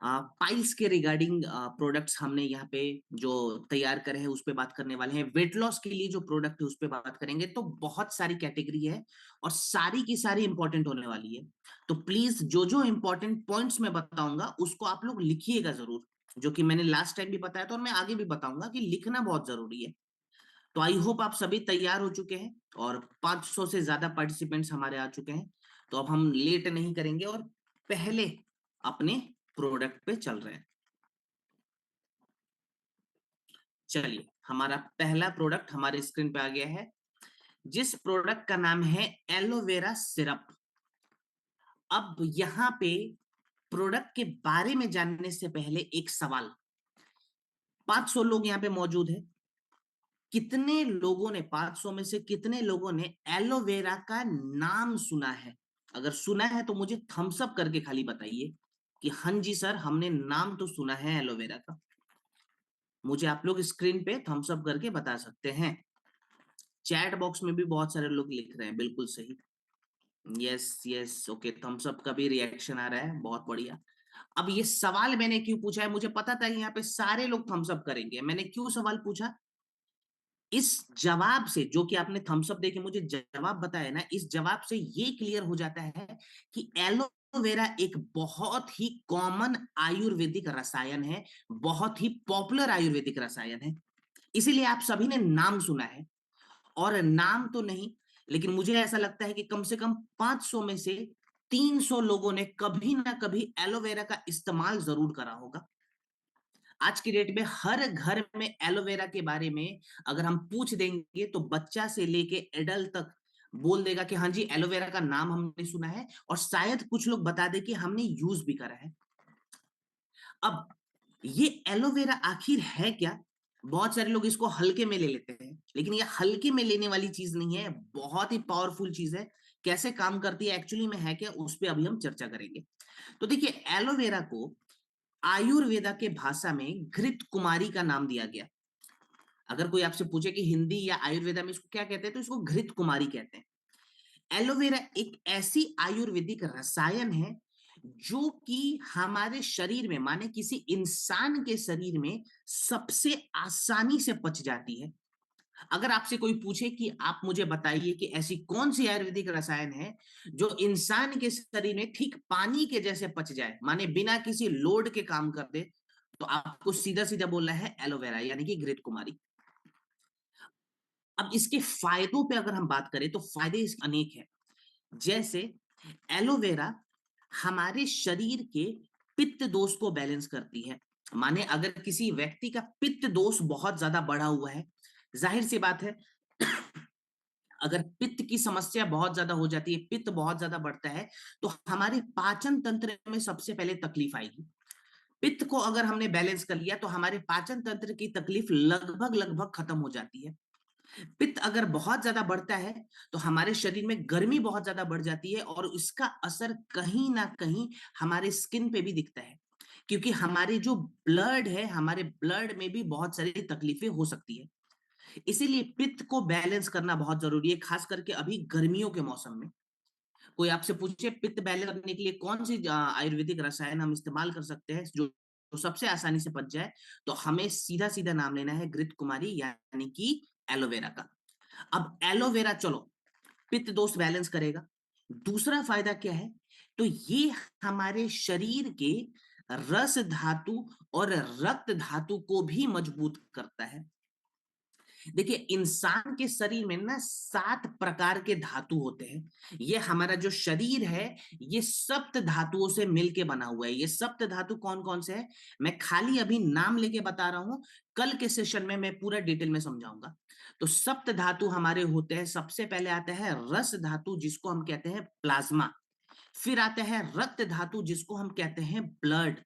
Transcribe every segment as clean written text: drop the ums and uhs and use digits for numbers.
Piles के regarding products हमने यहाँ पे जो तैयार करे हैं उस पे बात करने वाले हैं। वेट लॉस के लिए जो प्रोडक्ट है उस पे बात करेंगे। तो बहुत सारी कैटेगरी है और सारी की सारी इंपॉर्टेंट होने वाली है। तो प्लीज जो जो इंपॉर्टेंट पॉइंट्स मैं बताऊंगा उसको आप लोग लिखिएगा जरूर, जो कि मैंने लास्ट टाइम भी बताया था और मैं आगे भी बताऊंगा कि लिखना बहुत जरूरी है। तो आई होप आप सभी तैयार हो चुके हैं और 500 से ज्यादा पार्टिसिपेंट्स हमारे आ चुके हैं। तो अब हम लेट नहीं करेंगे और पहले अपने प्रोडक्ट पे चल रहे हैं। चलिए, हमारा पहला प्रोडक्ट हमारे स्क्रीन पे आ गया है, जिस प्रोडक्ट का नाम है एलोवेरा सिरप। अब यहाँ पे प्रोडक्ट के बारे में जानने से पहले एक सवाल। 500 लोग यहाँ पे मौजूद है। कितने लोगों ने 500 में से कितने लोगों ने एलोवेरा का नाम सुना है? अगर सुना है तो मुझे थम्स अप करके खाली बताइए कि हाँ जी सर, हमने नाम तो सुना है एलोवेरा का। मुझे आप लोग स्क्रीन पे थम्स अप करके बता सकते हैं। चैट बॉक्स में भी बहुत सारे लोग लिख रहे हैं, बिल्कुल सही। Yes yes, okay, thumbs up का भी रिएक्शन आ रहा है, बहुत बढ़िया। अब ये सवाल मैंने क्यों पूछा है? मुझे पता था कि यहाँ पे सारे लोग थम्स अप करेंगे। मैंने क्यों सवाल पूछा? इस जवाब से, जो कि आपने थम्स अप देके मुझे जवाब बताया ना, इस जवाब से ये क्लियर हो जाता है कि एलोवेरा एक बहुत ही कॉमन आयुर्वेदिक रसायन है, बहुत ही पॉपुलर आयुर्वेदिक रसायन है। इसीलिए आप सभी ने नाम सुना है। और नाम तो नहीं, लेकिन मुझे ऐसा लगता है कि कम से कम 500 में से 300 लोगों ने कभी ना कभी एलोवेरा का इस्तेमाल जरूर करा होगा। आज की डेट में हर घर में एलोवेरा के बारे में अगर हम पूछ देंगे तो बच्चा से लेके एडल्ट तक बोल देगा कि हाँ जी, एलोवेरा का नाम हमने सुना है, और शायद कुछ लोग बता दे कि हमने यूज भी करा है। अब ये एलोवेरा आखिर है क्या? बहुत सारे लोग इसको हल्के में ले लेते हैं, लेकिन ये हल्के में लेने वाली चीज नहीं है, बहुत ही पावरफुल चीज है। कैसे काम करती है एक्चुअली में है क्या, उस पर अभी हम चर्चा करेंगे। तो देखिए, एलोवेरा को आयुर्वेदा के भाषा में घृत कुमारी का नाम दिया गया। अगर कोई आपसे पूछे कि हिंदी या आयुर्वेदा में इसको क्या कहते हैं, तो इसको घृत कुमारी कहते हैं। एलोवेरा एक ऐसी आयुर्वेदिक रसायन है जो कि हमारे शरीर में, माने किसी इंसान के शरीर में सबसे आसानी से पच जाती है। अगर आपसे कोई पूछे कि आप मुझे बताइए कि ऐसी कौन सी आयुर्वेदिक रसायन है जो इंसान के शरीर में ठीक पानी के जैसे पच जाए, माने बिना किसी लोड के काम कर दे, तो आपको सीधा सीधा बोलना है एलोवेरा, यानी कि घृत कुमारी। अब इसके फायदों पे अगर हम बात करें तो फायदे इसके अनेक हैं। जैसे एलोवेरा हमारे शरीर के पित्त दोष को बैलेंस करती है। माने अगर किसी व्यक्ति का पित्त दोष बहुत ज्यादा बढ़ा हुआ है, जाहिर सी बात है, अगर पित्त की समस्या बहुत ज्यादा हो जाती है, पित्त बहुत ज्यादा बढ़ता है, तो हमारे पाचन तंत्र में सबसे पहले तकलीफ आएगी। पित्त को अगर हमने बैलेंस कर लिया तो हमारे पाचन तंत्र की तकलीफ लगभग लगभग खत्म हो जाती है। पित्त अगर बहुत ज्यादा बढ़ता है तो हमारे शरीर में गर्मी बहुत ज्यादा बढ़ जाती है, और इसका असर कहीं ना कहीं हमारे स्किन पे भी दिखता है, क्योंकि हमारे जो ब्लड है, हमारे ब्लड में भी बहुत सारी तकलीफें हो सकती है। इसीलिए पित्त को बैलेंस करना बहुत जरूरी है, खास करके अभी गर्मियों के मौसम में। कोई आपसे पूछे पित्त बैलेंस करने के लिए कौन सी आयुर्वेदिक रसायन हम इस्तेमाल कर सकते हैं जो जो सबसे आसानी से पच जाए, तो हमें सीधा सीधा नाम लेना है घृत कुमारी, यानी कि एलोवेरा का। अब एलोवेरा चलो पित्त दोष बैलेंस करेगा। दूसरा फायदा क्या है? तो ये हमारे शरीर के रस धातु और रक्त धातु को भी मजबूत करता है। देखिए, इंसान के शरीर में ना 7 प्रकार के धातु होते हैं। ये हमारा जो शरीर है, ये सप्त धातुओं से मिलके बना हुआ है। ये सप्त धातु कौन कौन से हैं, मैं खाली अभी नाम लेके बता रहा हूं, कल के सेशन में मैं पूरा डिटेल में समझाऊंगा। तो सप्त धातु हमारे होते हैं, सबसे पहले आता है रस धातु जिसको हम कहते हैं प्लाज्मा। फिर आता है रक्त धातु जिसको हम कहते हैं ब्लड।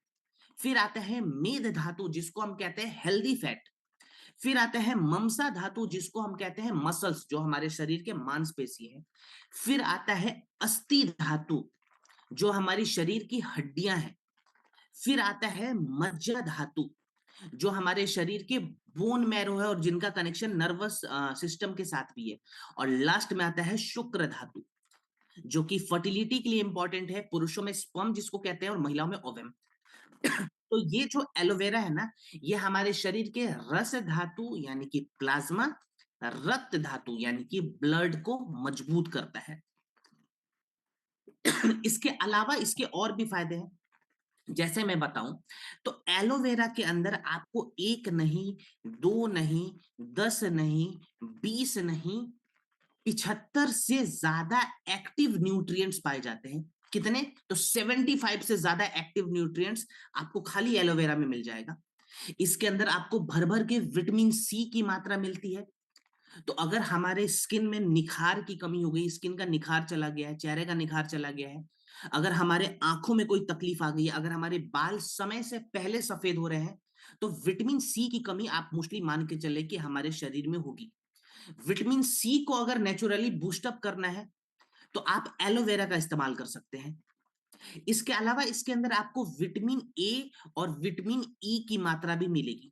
फिर आता है मेद धातु जिसको हम कहते हैं हेल्दी फैट। फिर आता है ममसा धातु जिसको हम कहते हैं मसल्स, जो हमारे शरीर के मांसपेशी है। फिर आता है अस्थि धातु जो हमारी शरीर की हड्डियां हैं। फिर आता है मज्जा धातु जो हमारे शरीर के बोन मैरो है और जिनका कनेक्शन नर्वस सिस्टम के साथ भी है। और लास्ट में आता है शुक्र धातु जो कि फर्टिलिटी के लिए इंपॉर्टेंट है, पुरुषों में स्पर्म जिसको कहते हैं और महिलाओं में ओवम। तो ये जो एलोवेरा है ना, ये हमारे शरीर के रस धातु यानी कि प्लाज्मा, रक्त धातु यानी कि ब्लड को मजबूत करता है। इसके अलावा इसके और भी फायदे हैं, जैसे मैं बताऊं तो एलोवेरा के अंदर आपको एक नहीं, दो नहीं, 10 नहीं, 20 नहीं, 75 से ज्यादा एक्टिव न्यूट्रिएंट्स पाए जाते हैं। कितने? तो 75 से ज्यादा एक्टिव न्यूट्रिएंट्स आपको खाली एलोवेरा में मिल जाएगा। इसके अंदर आपको भर भर के विटामिन सी की मात्रा मिलती है। तो अगर हमारे स्किन में निखार की कमी हो गई, स्किन का निखार चला गया है, चेहरे का निखार चला गया है, अगर हमारे आंखों में कोई तकलीफ आ गई है, अगर हमारे बाल समय से पहले सफेद हो रहे हैं, तो विटामिन सी की कमी आप मोस्टली मान के चले कि हमारे शरीर में होगी। विटामिन सी को अगर नेचुरली बूस्ट अप करना है तो आप एलोवेरा का इस्तेमाल कर सकते हैं। इसके अलावा इसके अंदर आपको विटामिन ए और विटामिन ई की मात्रा भी मिलेगी।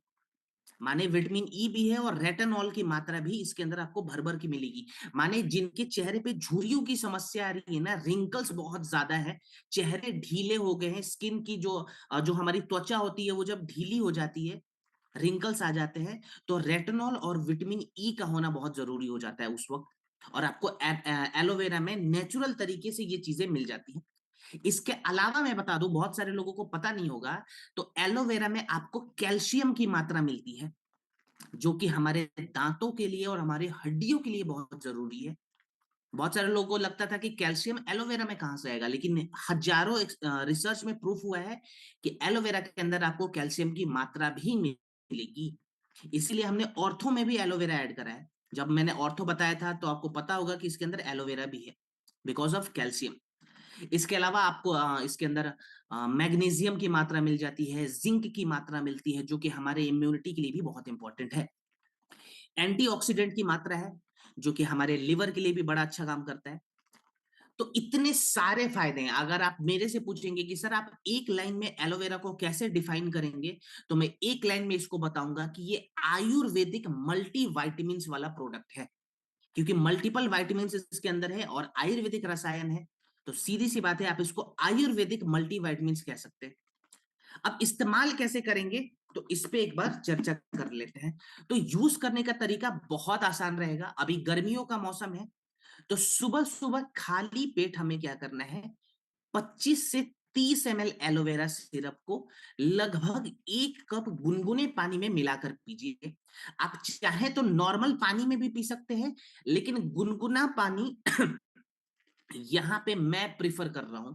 माने विटामिन ई भी है और रेटिनॉल की मात्रा भी इसके अंदर आपको भर भर की मिलेगी। माने जिनके चेहरे पे झुर्रियों की समस्या आ रही है ना, रिंकल्स बहुत ज्यादा है, चेहरे ढीले हो गए हैं, स्किन की जो हमारी त्वचा होती है वो जब ढीली हो जाती है, रिंकल्स आ जाते हैं, तो रेटिनॉल और विटामिन ई का होना बहुत जरूरी हो जाता है उस वक्त। और आपको एलोवेरा में नेचुरल तरीके से ये चीजें मिल जाती हैं। इसके अलावा मैं बता दूं, बहुत सारे लोगों को पता नहीं होगा, तो एलोवेरा में आपको कैल्शियम की मात्रा मिलती है, जो कि हमारे दांतों के लिए और हमारे हड्डियों के लिए बहुत जरूरी है। बहुत सारे लोगों को लगता था कि कैल्शियम एलोवेरा में कहां से आएगा, लेकिन हजारों रिसर्च में प्रूफ हुआ है कि एलोवेरा के अंदर आपको कैल्शियम की मात्रा भी मिलेगी। इसीलिए हमने ऑर्थो में भी एलोवेरा ऐड करा है। जब मैंने ऑर्थो बताया था तो आपको पता होगा कि इसके अंदर एलोवेरा भी है, बिकॉज ऑफ कैल्शियम। इसके अलावा आपको इसके अंदर मैग्नीशियम की मात्रा मिल जाती है, जिंक की मात्रा मिलती है, जो कि हमारे इम्यूनिटी के लिए भी बहुत इंपॉर्टेंट है। एंटीऑक्सीडेंट की मात्रा है, जो कि हमारे लिवर के लिए भी बड़ा अच्छा काम करता है। तो इतने सारे फायदे हैं। अगर आप मेरे से पूछेंगे कि सर आप एक लाइन में एलोवेरा को कैसे डिफाइन करेंगे, तो मैं एक लाइन में इसको बताऊंगा कि ये आयुर्वेदिक मल्टी वाइटामिन वाला प्रोडक्ट है, क्योंकि मल्टीपल वाइटामिन इसके अंदर है और आयुर्वेदिक रसायन है। तो सीधी सी बात है, आप इसको आयुर्वेदिक मल्टी वाइटामिन कह सकते हैं। अब इस्तेमाल कैसे करेंगे, तो इस पे एक बार चर्चा कर लेते हैं। तो यूज करने का तरीका बहुत आसान रहेगा। अभी गर्मियों का मौसम है, तो सुबह सुबह खाली पेट हमें क्या करना है, 25 से 30 ml एलोवेरा सिरप को लगभग 1 कप गुनगुने पानी में मिलाकर पीजिए। आप चाहे तो नॉर्मल पानी में भी पी सकते हैं, लेकिन गुनगुना पानी यहां पे मैं प्रिफर कर रहा हूं।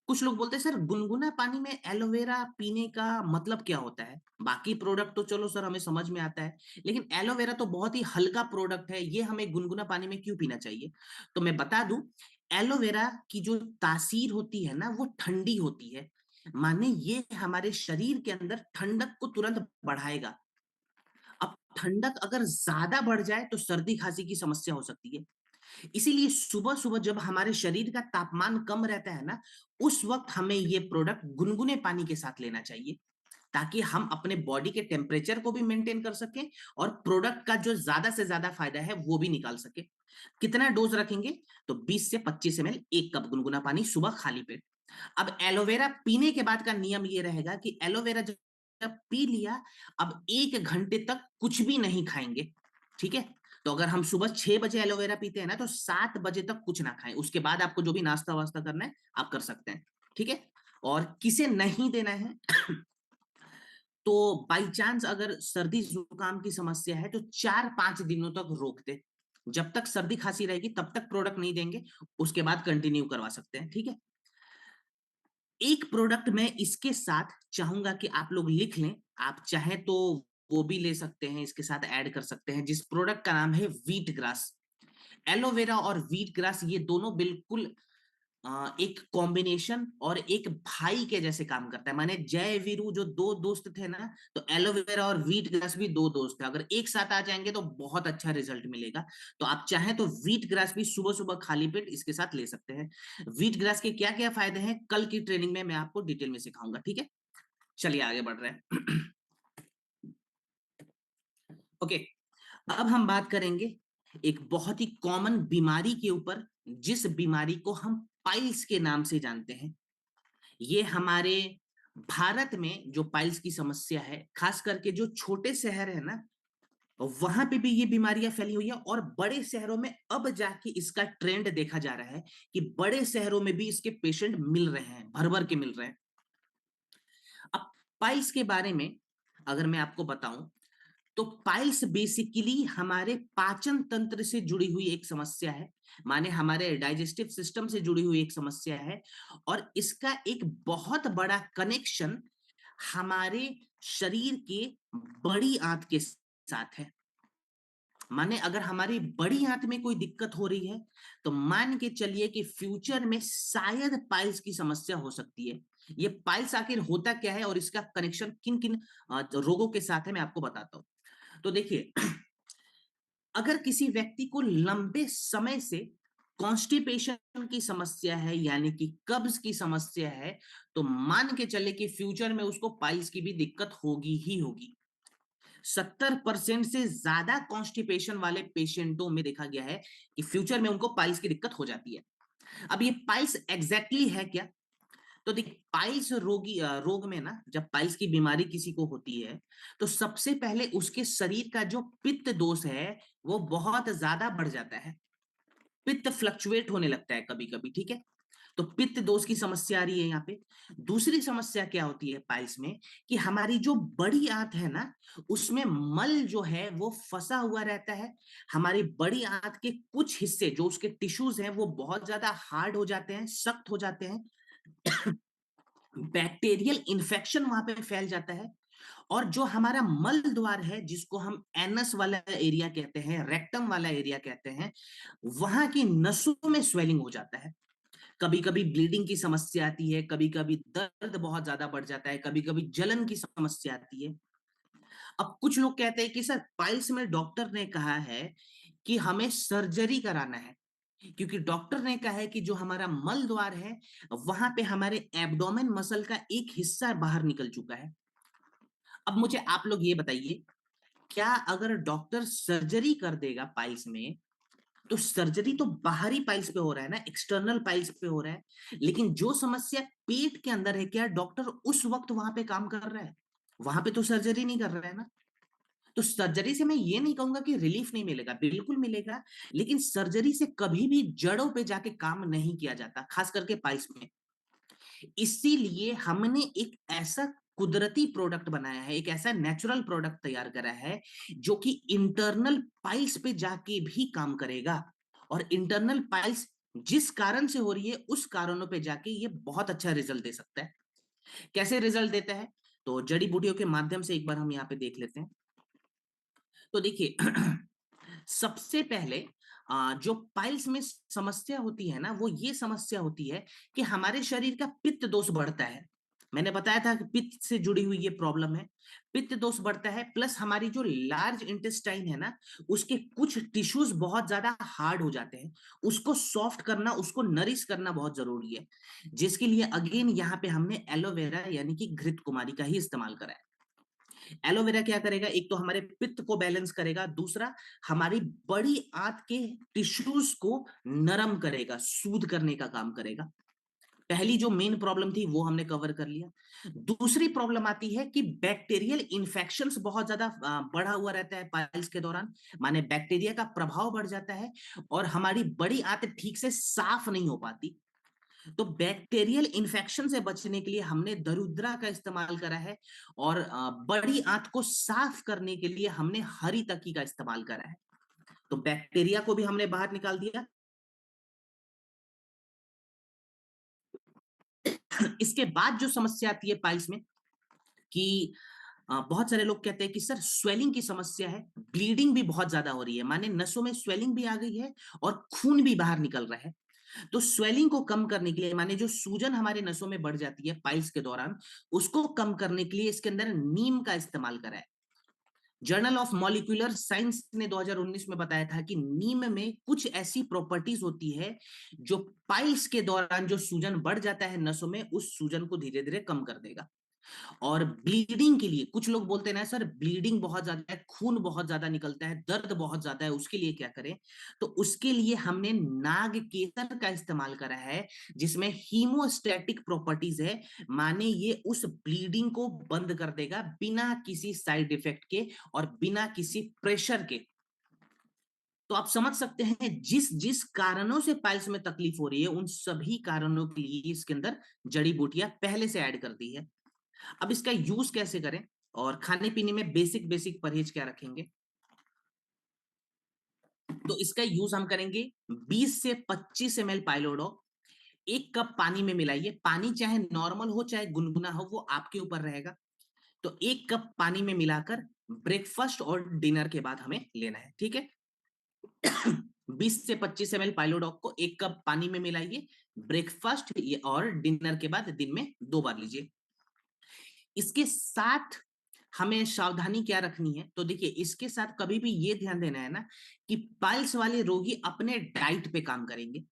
कुछ लोग बोलते हैं सर गुनगुना पानी में एलोवेरा पीने का मतलब क्या होता है? बाकी प्रोडक्ट तो चलो सर हमें समझ में आता है, लेकिन एलोवेरा तो बहुत ही हल्का प्रोडक्ट है, ये हमें गुनगुना पानी में क्यों पीना चाहिए? तो मैं बता दूं, एलोवेरा की जो तासीर होती है ना, वो ठंडी होती है। माने ये हमारे शरीर के अंदर ठंडक को तुरंत बढ़ाएगा। अब ठंडक अगर ज्यादा बढ़ जाए तो सर्दी खांसी की समस्या हो सकती है। इसीलिए सुबह सुबह जब हमारे शरीर का तापमान कम रहता है ना, उस वक्त हमें ये प्रोडक्ट गुनगुने पानी के साथ लेना चाहिए, ताकि हम अपने बॉडी के टेम्परेचर को भी मेंटेन कर सकें और प्रोडक्ट का जो ज्यादा से ज्यादा फायदा है वो भी निकाल सके। कितना डोज रखेंगे, तो 20 से 25 ml 1 कप गुनगुना पानी सुबह खाली पेट। अब एलोवेरा पीने के बाद का नियम ये रहेगा कि एलोवेरा जब जब पी लिया, अब 1 घंटे तक कुछ भी नहीं खाएंगे। ठीक है? तो अगर हम सुबह 6 बजे एलोवेरा पीते हैं ना, तो 7 बजे तक कुछ ना खाएं। उसके बाद आपको जो भी नाश्ता वास्ता करना है आप कर सकते हैं। ठीक है? और किसे नहीं देना है तो बाई चांस अगर सर्दी जुकाम की समस्या है तो 4-5 दिनों तक रोक दे। जब तक सर्दी खांसी रहेगी तब तक प्रोडक्ट नहीं देंगे, उसके बाद कंटिन्यू करवा सकते हैं। ठीक है? एक प्रोडक्ट मैं इसके साथ चाहूंगा कि आप लोग लिख लें, आप चाहें तो वो भी ले सकते हैं, इसके साथ ऐड कर सकते हैं, जिस प्रोडक्ट का नाम है व्हीट ग्रास। एलोवेरा और व्हीट ग्रास ये दोनों बिल्कुल एक कॉम्बिनेशन और एक भाई के जैसे काम करता है। माने जय वीरू जो दो दोस्त थे ना, तो एलोवेरा और व्हीट ग्रास भी दो दोस्त थे। अगर एक साथ आ जाएंगे तो बहुत अच्छा रिजल्ट मिलेगा। तो आप चाहें तो व्हीट ग्रास भी सुबह सुबह खाली पेट इसके साथ ले सकते हैं। व्हीट ग्रास के क्या क्या फायदे हैं कल की ट्रेनिंग में मैं आपको डिटेल में सिखाऊंगा। ठीक है? चलिए आगे बढ़ रहे हैं। ओके, अब हम बात करेंगे एक बहुत ही कॉमन बीमारी के ऊपर, जिस बीमारी को हम पाइल्स के नाम से जानते हैं। ये हमारे भारत में जो पाइल्स की समस्या है, खास करके जो छोटे शहर है ना, वहां पे भी ये बीमारियां फैली हुई है, और बड़े शहरों में अब जाके इसका ट्रेंड देखा जा रहा है कि बड़े शहरों में भी इसके पेशेंट मिल रहे हैं, भर भर के मिल रहे हैं। अब पाइल्स के बारे में अगर मैं आपको बताऊं, तो पाइल्स बेसिकली हमारे पाचन तंत्र से जुड़ी हुई एक समस्या है, माने हमारे डाइजेस्टिव सिस्टम से जुड़ी हुई एक समस्या है। और इसका एक बहुत बड़ा कनेक्शन हमारे शरीर के बड़ी आंत के साथ है। माने अगर हमारी बड़ी आंत में कोई दिक्कत हो रही है, तो मान के चलिए कि फ्यूचर में शायद पाइल्स की समस्या हो सकती है। ये पाइल्स आखिर होता क्या है और इसका कनेक्शन किन किन रोगों के साथ है, मैं आपको बताता हूं। तो देखिए, अगर किसी व्यक्ति को लंबे समय से कॉन्स्टिपेशन की समस्या है, यानी कि कब्ज की समस्या है, तो मान के चले कि फ्यूचर में उसको पाइल्स की भी दिक्कत होगी ही होगी। 70% से ज्यादा कॉन्स्टिपेशन वाले पेशेंटों में देखा गया है कि फ्यूचर में उनको पाइल्स की दिक्कत हो जाती है। अब ये पाइल्स एग्जैक्टली है क्या? तो देखिए, पाइल्स रोग में ना, जब पाइल्स की बीमारी किसी को होती है, तो सबसे पहले उसके शरीर का जो पित्त दोष है वो बहुत ज्यादा बढ़ जाता है। पित्त फ्लक्चुएट होने लगता है कभी कभी, ठीक है। तो पित्त दोष की समस्या आ रही है यहाँ पे। दूसरी समस्या क्या होती है पाइल्स में, कि हमारी जो बड़ी आंत है ना, उसमें मल जो है वो फंसा हुआ रहता है। हमारी बड़ी आंत के कुछ हिस्से जो उसके टिश्यूज हैं वो बहुत ज्यादा हार्ड हो जाते हैं, सख्त हो जाते हैं। बैक्टीरियल इन्फेक्शन वहां पे फैल जाता है। और जो हमारा मल द्वार है, जिसको हम एनस वाला एरिया कहते हैं, रेक्टम वाला एरिया कहते हैं, वहां की नसों में स्वेलिंग हो जाता है। कभी कभी ब्लीडिंग की समस्या आती है, कभी कभी दर्द बहुत ज्यादा बढ़ जाता है, कभी कभी जलन की समस्या आती है। अब कुछ लोग कहते हैं कि सर, पाइल्स में डॉक्टर ने कहा है कि हमें सर्जरी कराना है, क्योंकि डॉक्टर ने कहा है कि जो हमारा मल द्वार है, वहां पे हमारे एब्डोमेन मसल का एक हिस्सा बाहर निकल चुका है। अब मुझे आप लोग ये बताइए, क्या अगर डॉक्टर सर्जरी कर देगा पाइल्स में, तो सर्जरी तो बाहरी पाइल्स पे हो रहा है ना, एक्सटर्नल पाइल्स पे हो रहा है, लेकिन जो समस्या पेट के अंदर है, क्या डॉक्टर उस वक्त वहां पे काम कर रहा है? वहां पे तो सर्जरी नहीं कर रहा है ना। तो सर्जरी से मैं ये नहीं कहूंगा कि रिलीफ नहीं मिलेगा, बिल्कुल मिलेगा, लेकिन सर्जरी से कभी भी जड़ों पे जाके काम नहीं किया जाता, खास करके पाइल्स में। इसीलिए हमने एक ऐसा कुदरती प्रोडक्ट बनाया है, एक ऐसा नेचुरल प्रोडक्ट तैयार करा है, जो कि इंटरनल पाइल्स पे जाके भी काम करेगा। और इंटरनल पाइल्स जिस कारण से हो रही है, उस कारणों पे जाके ये बहुत अच्छा रिजल्ट दे सकता है। कैसे रिजल्ट देता है? तो जड़ी बूटियों के माध्यम से एक बार हम यहाँ पे देख लेते हैं। तो देखिए, सबसे पहले जो पाइल्स में समस्या होती है ना, वो ये समस्या होती है कि हमारे शरीर का पित्त दोष बढ़ता है। मैंने बताया था कि पित्त से जुड़ी हुई ये प्रॉब्लम है। पित्त दोष बढ़ता है, प्लस हमारी जो लार्ज इंटेस्टाइन है ना, उसके कुछ टिश्यूज बहुत ज्यादा हार्ड हो जाते हैं। उसको सॉफ्ट करना, उसको नरिश करना बहुत जरूरी है, जिसके लिए अगेन यहाँ पे हमने एलोवेरा यानी कि घृत कुमारी का ही इस्तेमाल करा है। एलोवेरा क्या करेगा? एक तो हमारे पित्त को बैलेंस करेगा, दूसरा हमारी बड़ी आंत के टिश्यूज को नरम करेगा, सूद करने का काम करेगा। पहली जो मेन प्रॉब्लम थी वो हमने कवर कर लिया। दूसरी प्रॉब्लम आती है कि बैक्टीरियल इन्फेक्शंस बहुत ज्यादा बढ़ा हुआ रहता है पाइल्स के दौरान, माने बैक्टीरिया का प्रभाव बढ़ जाता है, और हमारी बड़ी आंत ठीक से साफ नहीं हो पाती। तो बैक्टीरियल इन्फेक्शन से बचने के लिए हमने दरुद्रा का इस्तेमाल करा है, और बड़ी आंत को साफ करने के लिए हमने हरी तकी का इस्तेमाल करा है। तो बैक्टीरिया को भी हमने बाहर निकाल दिया। इसके बाद जो समस्या आती है पाइल्स में, कि बहुत सारे लोग कहते हैं कि सर, स्वेलिंग की समस्या है, ब्लीडिंग भी बहुत ज्यादा हो रही है, माने नसों में स्वेलिंग भी आ गई है और खून भी बाहर निकल रहा है। तो स्वेलिंग को कम करने के लिए, माने जो सूजन हमारे नसों में बढ़ जाती है पाइल्स के दौरान, उसको कम करने के लिए इसके अंदर नीम का इस्तेमाल करा है। जर्नल ऑफ मॉलिक्यूलर साइंस ने 2019 में बताया था कि नीम में कुछ ऐसी प्रॉपर्टीज होती है जो पाइल्स के दौरान जो सूजन बढ़ जाता है नसों में, उस सूजन को धीरे धीरे कम कर देगा। और ब्लीडिंग के लिए कुछ लोग बोलते हैं ना सर ब्लीडिंग बहुत ज्यादा है, खून बहुत ज्यादा निकलता है, दर्द बहुत ज्यादा है, उसके लिए क्या करें? तो उसके लिए हमने नाग केसर का इस्तेमाल करा है, जिसमें हीमोस्टैटिक प्रॉपर्टीज है। माने ये उस ब्लीडिंग को बंद कर देगा बिना किसी साइड इफेक्ट के और बिना किसी प्रेशर के। तो आप समझ सकते हैं जिस जिस कारणों से पाइल्स में तकलीफ हो रही है उन सभी कारणों के लिए इसके अंदर जड़ी बूटियां पहले से ऐड कर दी है। अब इसका यूज कैसे करें और खाने पीने में बेसिक बेसिक परहेज क्या रखेंगे? तो इसका यूज हम करेंगे 20 से 25 ml पाइलोडो 1 कप पानी में मिलाइए। पानी चाहे नॉर्मल हो चाहे गुनगुना हो वो आपके ऊपर रहेगा। तो 1 कप पानी में मिलाकर ब्रेकफास्ट और डिनर के बाद हमें लेना है, ठीक है? 20 से 25 ml पाइलोडॉक को 1 कप पानी में मिलाइए, ब्रेकफास्ट और डिनर के बाद दिन में 2 बार लीजिए। इसके साथ हमें सावधानी क्या रखनी है? तो देखिए इसके साथ कभी भी ये ध्यान देना है ना कि पाइल्स वाले रोगी अपने डाइट पे काम करेंगे।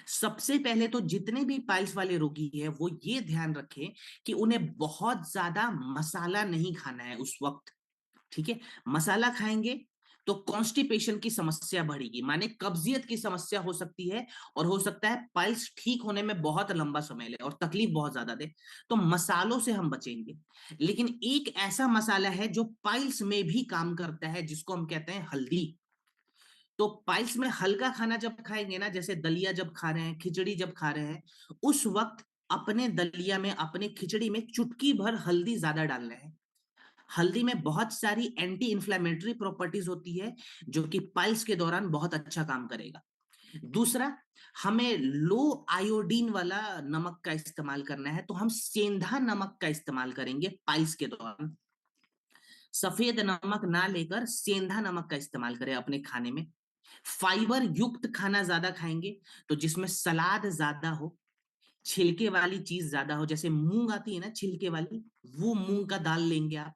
सबसे पहले तो जितने भी पाइल्स वाले रोगी है वो ये ध्यान रखें कि उन्हें बहुत ज्यादा मसाला नहीं खाना है उस वक्त, ठीक है? मसाला खाएंगे तो कॉन्स्टिपेशन की समस्या बढ़ेगी, माने कब्जियत की समस्या हो सकती है और हो सकता है पाइल्स ठीक होने में बहुत लंबा समय ले और तकलीफ बहुत ज्यादा दे। तो मसालों से हम बचेंगे। लेकिन एक ऐसा मसाला है जो पाइल्स में भी काम करता है जिसको हम कहते हैं हल्दी। तो पाइल्स में हल्का खाना जब खाएंगे ना, जैसे दलिया जब खा रहे हैं, खिचड़ी जब खा रहे हैं, उस वक्त अपने दलिया में अपने खिचड़ी में चुटकी भर हल्दी ज्यादा डालना है। हल्दी में बहुत सारी एंटी इंफ्लेमेटरी प्रॉपर्टीज होती है जो कि पाइल्स के दौरान बहुत अच्छा काम करेगा। दूसरा, हमें लो आयोडीन वाला नमक का इस्तेमाल करना है, तो हम सेंधा नमक का इस्तेमाल करेंगे पाइल्स के दौरान। सफेद नमक ना लेकर सेंधा नमक का इस्तेमाल करें अपने खाने में। फाइबर युक्त खाना ज्यादा खाएंगे, तो जिसमें सलाद ज्यादा हो, छिलके वाली चीज ज्यादा हो, जैसे मूंग आती है ना छिलके वाली, वो मूंग का दाल लेंगे आप।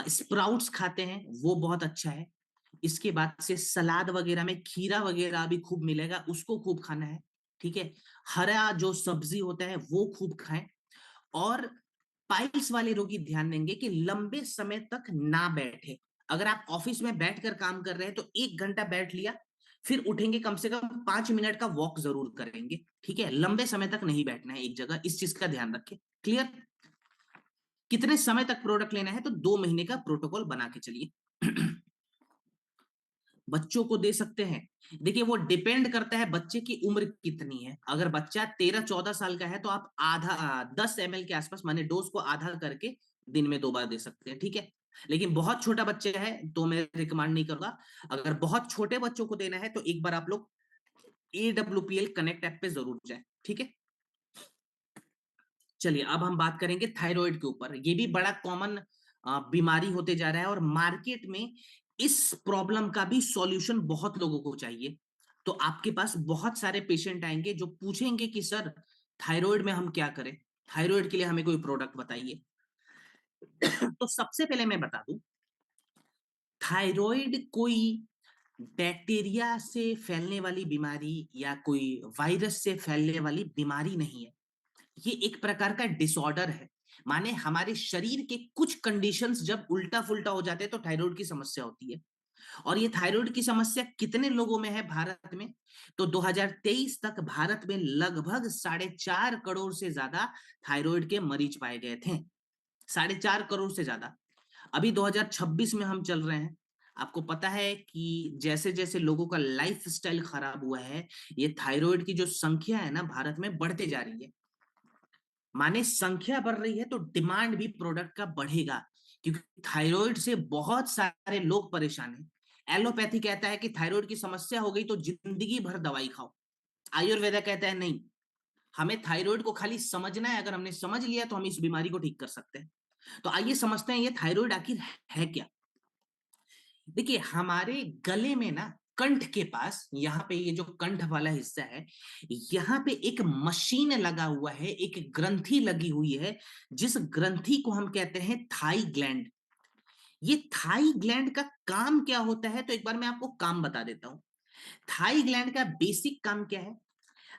स्प्राउट्स खाते हैं वो बहुत अच्छा है। इसके बाद से सलाद वगैरह में खीरा वगैरह भी खूब मिलेगा, उसको खूब खाना है, ठीक है? हरा जो सब्जी होता है वो खूब खाएं। और पाइल्स वाले रोगी ध्यान देंगे कि लंबे समय तक ना बैठे। अगर आप ऑफिस में बैठकर काम कर रहे हैं तो 1 घंटा बैठ लिया, फिर उठेंगे, कम से कम 5 मिनट का वॉक जरूर करेंगे, ठीक है? लंबे समय तक नहीं बैठना है एक जगह, इस चीज का ध्यान रखें। क्लियर? कितने समय तक प्रोडक्ट लेना है? तो 2 महीने का प्रोटोकॉल बना के चलिए। बच्चों को दे सकते हैं। देखिए वो डिपेंड करता है बच्चे की उम्र कितनी है। अगर बच्चा 13-14 साल का है तो आप आधा 10 ml के आसपास माने डोज को आधा करके दिन में 2 बार दे सकते हैं, ठीक है? लेकिन बहुत छोटा बच्चा है तो मैं रिकमेंड नहीं करूंगा। अगर बहुत छोटे बच्चों को देना है तो एक बार आप लोग AWPL कनेक्ट ऐप पे जरूर जाए, ठीक है? चलिए अब हम बात करेंगे थायराइड के ऊपर। ये भी बड़ा कॉमन बीमारी होते जा रहा है और मार्केट में इस प्रॉब्लम का भी सॉल्यूशन बहुत लोगों को चाहिए। तो आपके पास बहुत सारे पेशेंट आएंगे जो पूछेंगे कि सर थायराइड में हम क्या करें, थायराइड के लिए हमें कोई प्रोडक्ट बताइए। तो सबसे पहले मैं बता दूं, थायराइड कोई बैक्टीरिया से फैलने वाली बीमारी या कोई वायरस से फैलने वाली बीमारी नहीं है। ये एक प्रकार का डिसऑर्डर है। माने हमारे शरीर के कुछ कंडीशंस जब उल्टा फुल्टा हो जाते हैं तो थायराइड की समस्या होती है। और ये थायराइड की समस्या कितने लोगों में है भारत में? तो 2023 तक भारत में लगभग 4.5 करोड़ से ज्यादा थायराइड के मरीज पाए गए थे। 4.5 करोड़ से ज्यादा। अभी 2026 में हम चल रहे हैं। आपको पता है कि जैसे जैसे लोगों का लाइफ स्टाइल खराब हुआ है, ये थायराइड की जो संख्या है ना भारत में बढ़ते जा रही है। माने संख्या बढ़ रही है तो डिमांड भी प्रोडक्ट का बढ़ेगा, क्योंकि थायराइड से बहुत सारे लोग परेशान हैं। एलोपैथी कहता है कि थायराइड की समस्या हो गई तो जिंदगी भर दवाई खाओ। आयुर्वेदा कहता है नहीं, हमें थायराइड को खाली समझना है, अगर हमने समझ लिया तो हम इस बीमारी को ठीक कर सकते हैं। तो आइए समझते हैं ये थायराइड आखिर है क्या। देखिए हमारे गले में ना कंठ के पास, यहाँ पे ये जो कंठ वाला हिस्सा है, यहाँ पे एक मशीन लगा हुआ है, एक ग्रंथि लगी हुई है, जिस ग्रंथि को हम कहते हैं थाई ग्लैंड। ये थाई ग्लैंड का काम क्या होता है? तो एक बार मैं आपको काम बता देता हूं। थाई ग्लैंड का बेसिक काम क्या है?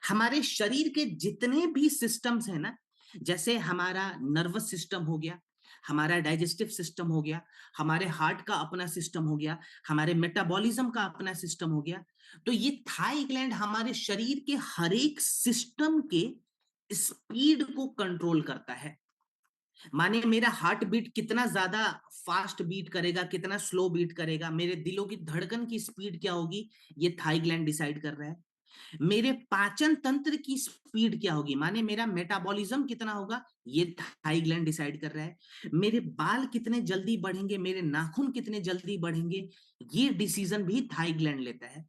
हमारे शरीर के जितने भी सिस्टम्स है ना, जैसे हमारा नर्वस सिस्टम हो गया, हमारा डाइजेस्टिव सिस्टम हो गया, हमारे हार्ट का अपना सिस्टम हो गया, हमारे मेटाबॉलिज्म का अपना सिस्टम हो गया। तो ये थाई ग्लैंड हमारे शरीर के हर एक सिस्टम के स्पीड को कंट्रोल करता है। माने मेरा हार्ट बीट कितना ज्यादा फास्ट बीट करेगा, कितना स्लो बीट करेगा, मेरे दिलों की धड़कन की स्पीड क्या होगी, ये थाई ग्लैंड डिसाइड कर रहा है। मेरे पाचन तंत्र की स्पीड क्या होगी, माने मेरा मेटाबॉलिज्म कितना होगा, ये थाई ग्लैंड डिसाइड कर रहा है। मेरे बाल कितने जल्दी बढ़ेंगे, मेरे नाखून कितने जल्दी बढ़ेंगे, ये डिसीजन भी थाई ग्लैंड लेता है।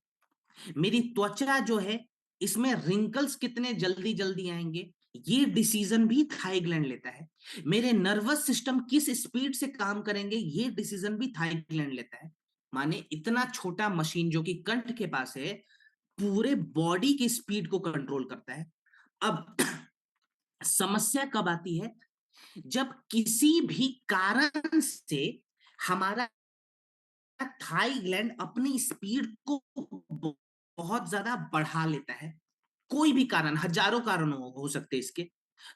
मेरी त्वचा जो है, इसमें रिंकल्स कितने जल्दी जल्दी आएंगे, ये डिसीजन भी थाई ग्लैंड लेता है। मेरे नर्वस सिस्टम किस स्पीड से काम करेंगे, ये डिसीजन भी थाई ग्लैंड लेता है। माने इतना छोटा मशीन जो कि कंठ के पास है, पूरे बॉडी की स्पीड को कंट्रोल करता है। अब समस्या कब आती है, जब किसी भी कारण से हमारा थाई ग्लैंड अपनी स्पीड को बहुत ज्यादा बढ़ा लेता है। कोई भी कारण, हजारों कारण हो सकते इसके।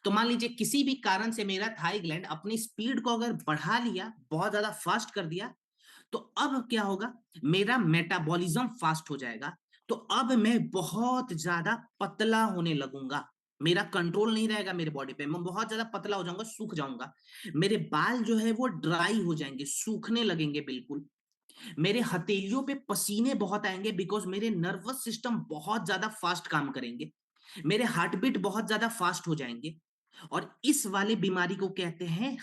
तो मान लीजिए किसी भी कारण से मेरा थाई ग्लैंड अपनी स्पीड को अगर बढ़ा लिया, बहुत ज्यादा फास्ट कर दिया, तो अब क्या होगा, मेरा मेटाबॉलिज्म फास्ट हो जाएगा। तो अब मैं बहुत ज्यादा पतला होने लगूंगा, मेरा कंट्रोल नहीं रहेगा मेरे बॉडी पे, मैं बहुत ज्यादा पतला हो जाऊंगा, सूख जाऊंगा। मेरे बाल जो है वो ड्राई हो जाएंगे, सूखने लगेंगे बिल्कुल। मेरे हथेलियों पे पसीने बहुत आएंगे, बिकॉज मेरे नर्वस सिस्टम बहुत ज्यादा फास्ट काम करेंगे, मेरे हार्ट बीट बहुत ज्यादा फास्ट हो जाएंगे। और इस वाले बीमारी को कहते हैं